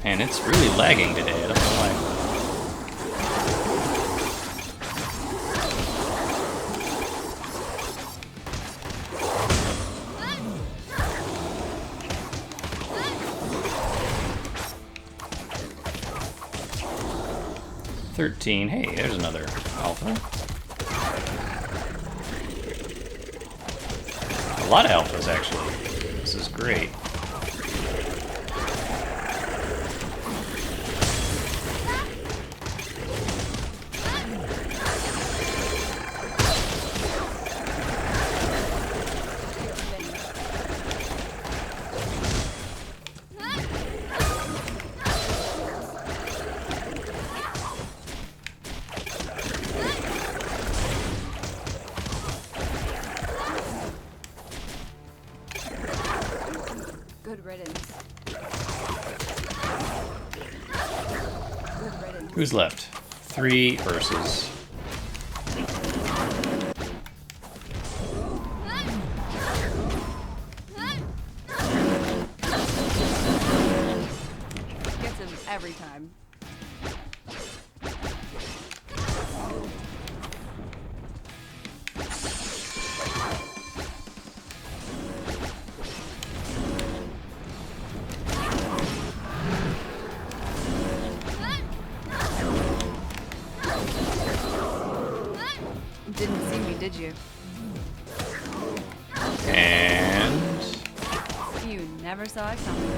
And it's really lagging today, I don't know why. 13. Hey, there's another alpha. A lot of alphas, actually. This is great. Good riddance. Good riddance. Who's left? 3 versus. Gets him every time. Didn't see me, did you? And. You never saw it coming.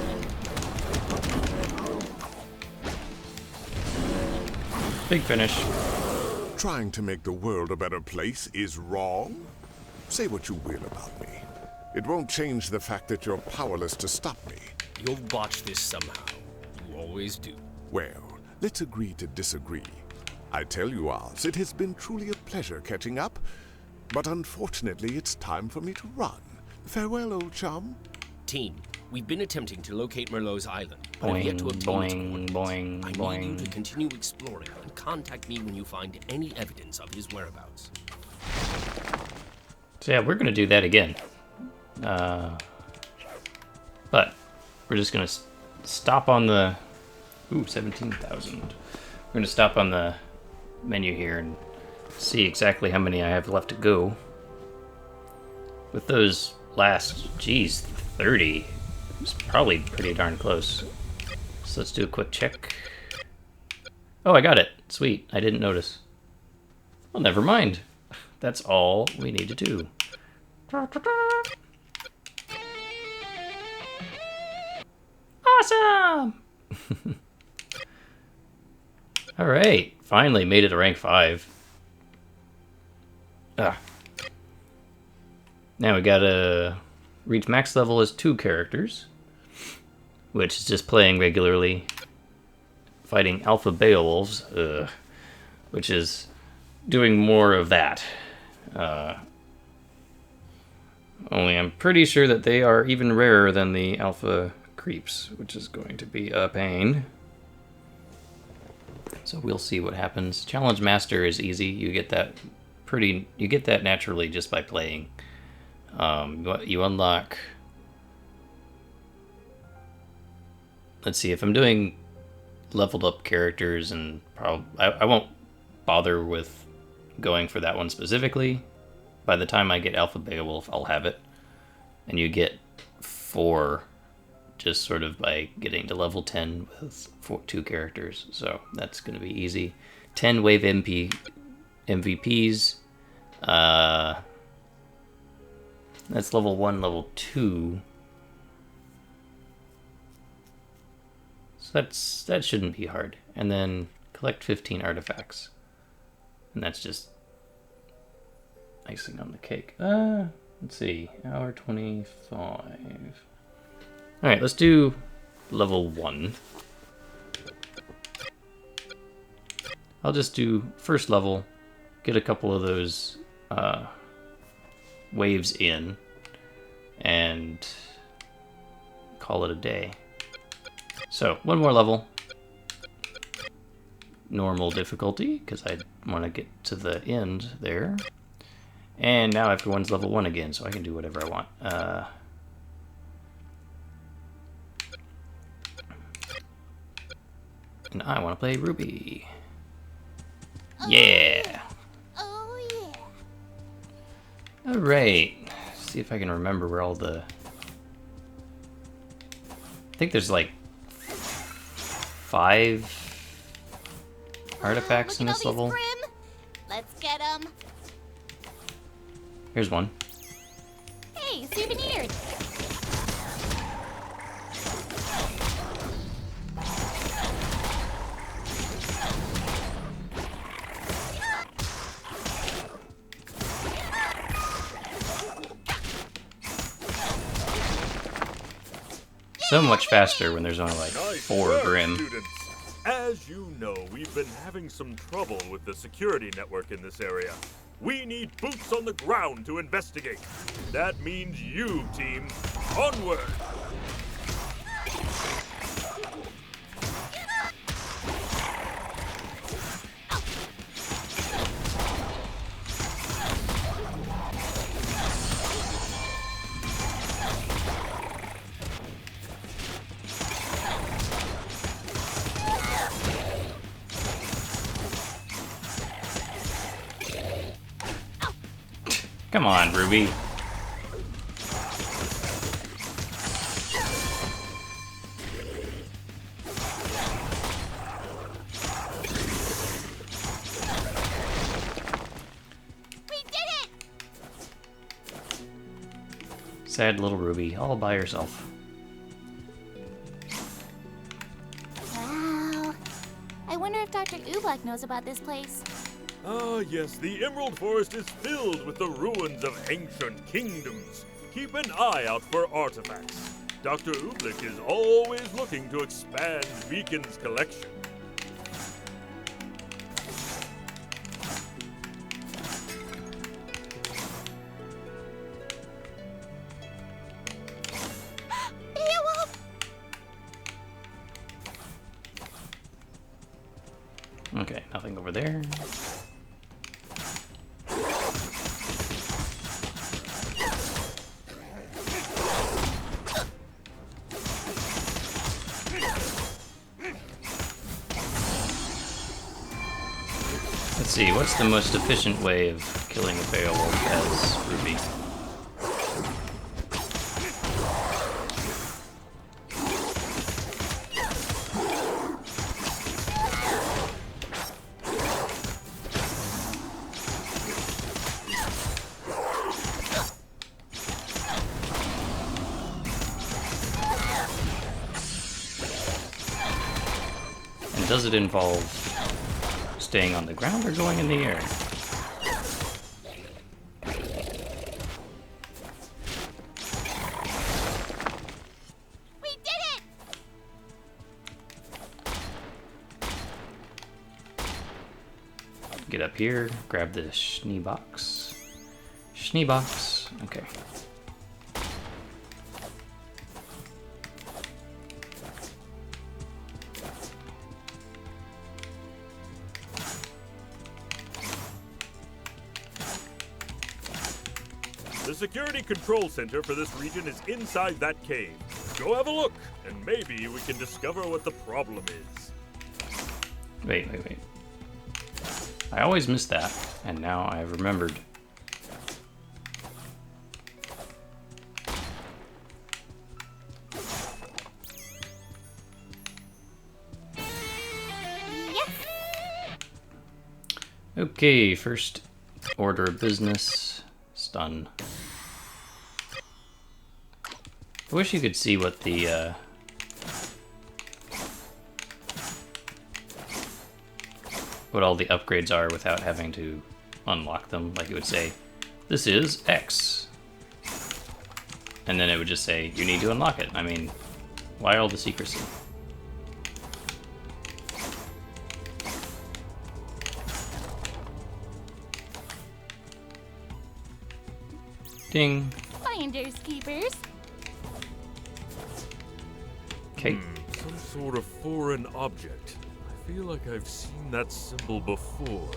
Big finish. Trying to make the world a better place is wrong? Say what you will about me. It won't change the fact that you're powerless to stop me. You'll botch this somehow. You always do. Well, let's agree to disagree. I tell you, Oz, it has been truly a pleasure catching up, but unfortunately it's time for me to run. Farewell, old chum. Team, we've been attempting to locate Merlot's island, but have Boing, yet to obtain its boing, coordinates. boing, I boing. need you to continue exploring and contact me when you find any evidence of his whereabouts. So yeah, we're gonna do that again. But we're just gonna stop on the. Ooh, 17,000. We're gonna stop on the menu here and see exactly how many I have left to go. With those last, geez, 30, it's probably pretty darn close. So let's do a quick check. Oh, I got it. Sweet. I didn't notice. Well, never mind. That's all we need to do. Awesome! Alright, finally made it to rank 5. Now we gotta reach max level as 2 characters, which is just playing regularly, fighting Alpha Beowulfs, which is doing more of that. Only I'm pretty sure that they are even rarer than the Alpha Creeps, which is going to be a pain. So we'll see what happens. Challenge Master is easy. You get that naturally just by playing. You unlock. Let's see, if I'm doing leveled up characters, and I won't bother with going for that one specifically. By the time I get Alpha Beowulf, I'll have it. And you get 4 just sort of by getting to level 10 with 2 characters. So that's going to be easy. 10 wave MVPs. That's level 1, level 2. So that shouldn't be hard. And then collect 15 artifacts. And that's just icing on the cake. Let's see. Hour 25. Alright, let's do level 1. I'll just do first level, get a couple of those waves in, and call it a day. So, one more level. Normal difficulty, because I want to get to the end there. And now everyone's level 1 again, so I can do whatever I want. And I want to play RWBY. Yeah! Oh, yeah. Alright. See if I can remember where all the... I think there's like 5 artifacts in Look at this all these level. Grim. Let's get them. Here's one. Hey, souvenirs. So much faster when there's only like Nice 4 work, Grim. students. As you know, we've been having some trouble with the security network in this area. We need boots on the ground to investigate. That means you, team. Onward! Come on, Ruby. We did it! Sad little Ruby, all by herself. Wow. I wonder if Dr. RWBY knows about this place. Ah, yes, the Emerald Forest is filled with the ruins of ancient kingdoms. Keep an eye out for artifacts. Dr. RWBY is always looking to expand Beacon's collection. Beowulf! Okay, nothing over there. Let's see, what's the most efficient way of killing a Beowulf as Ruby? And does it involve staying on the ground or going in the air? We did it! Get up here, grab the Schnee box. Schnee box, okay. The security control center for this region is inside that cave. Go have a look, and maybe we can discover what the problem is. Wait. I always miss that, and now I have remembered. Yes! Okay, first order of business. Stun. I wish you could see what the what all the upgrades are without having to unlock them. Like it would say, this is X. And then it would just say, you need to unlock it. I mean, why all the secrecy? Ding. Finders keepers. Okay. Some sort of foreign object. I feel like I've seen that symbol before.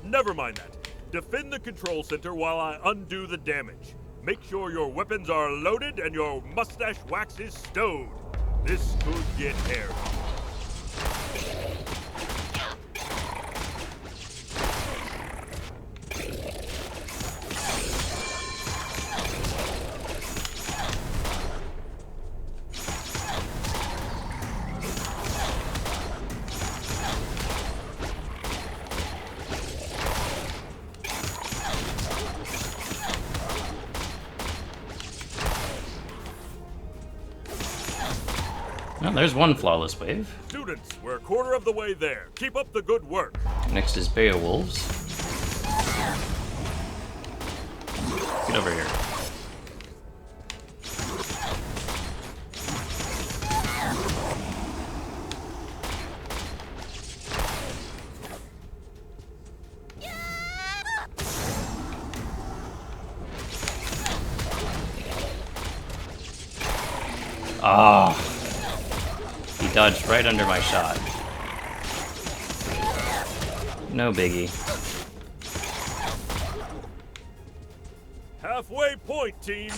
Never mind that. Defend the control center while I undo the damage. Make sure your weapons are loaded and your mustache wax is stowed. This could get hairy. Well, there's one flawless wave. Students, we're a quarter of the way there. Keep up the good work. Next is Beowulfs. Get over here. Ah, he dodged right under my shot. No biggie. Halfway point, team.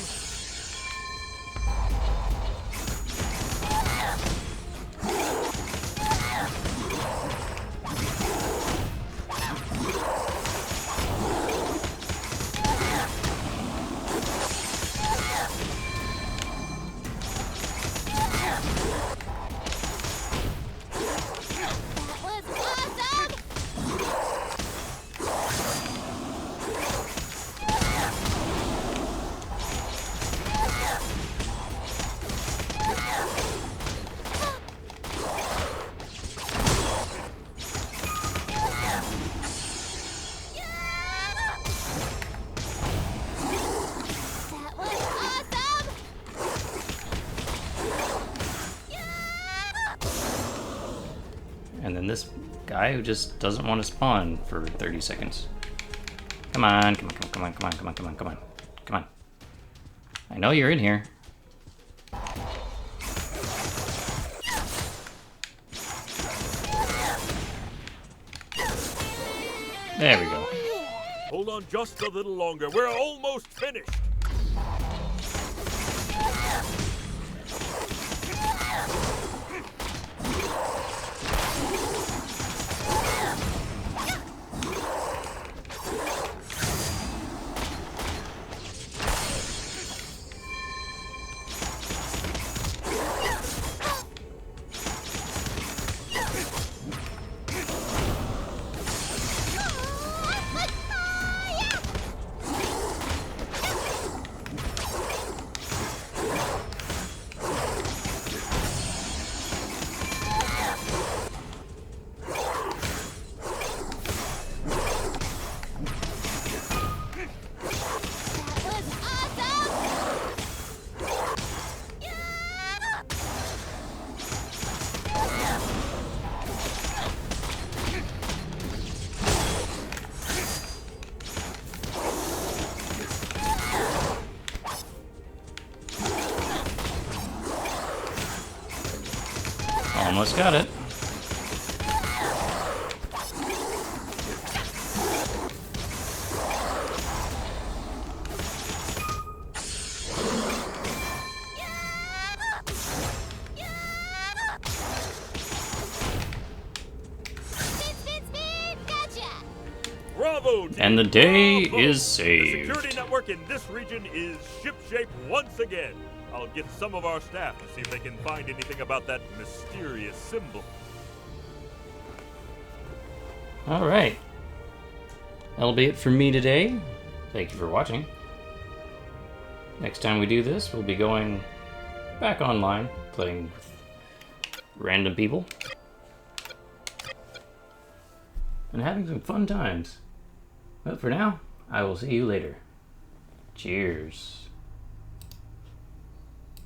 That was awesome! That was awesome! And then this guy who just doesn't want to spawn for 30 seconds. Come on, come on, come on, come on, come on, come on, come on, come on. I know you're in here. There we go. Hold on just a little longer. We're almost finished. That was awesome! Almost got it. Gotcha! Bravo, team. And the day Bravo. is The saved. security network in this region is shipshape once again. I'll get some of our staff to see if they can find anything about that mysterious symbol. Alright. That'll be it for me today. Thank you for watching. Next time we do this, we'll be going back online, playing with random people, and having some fun times. But for now, I will see you later. Cheers.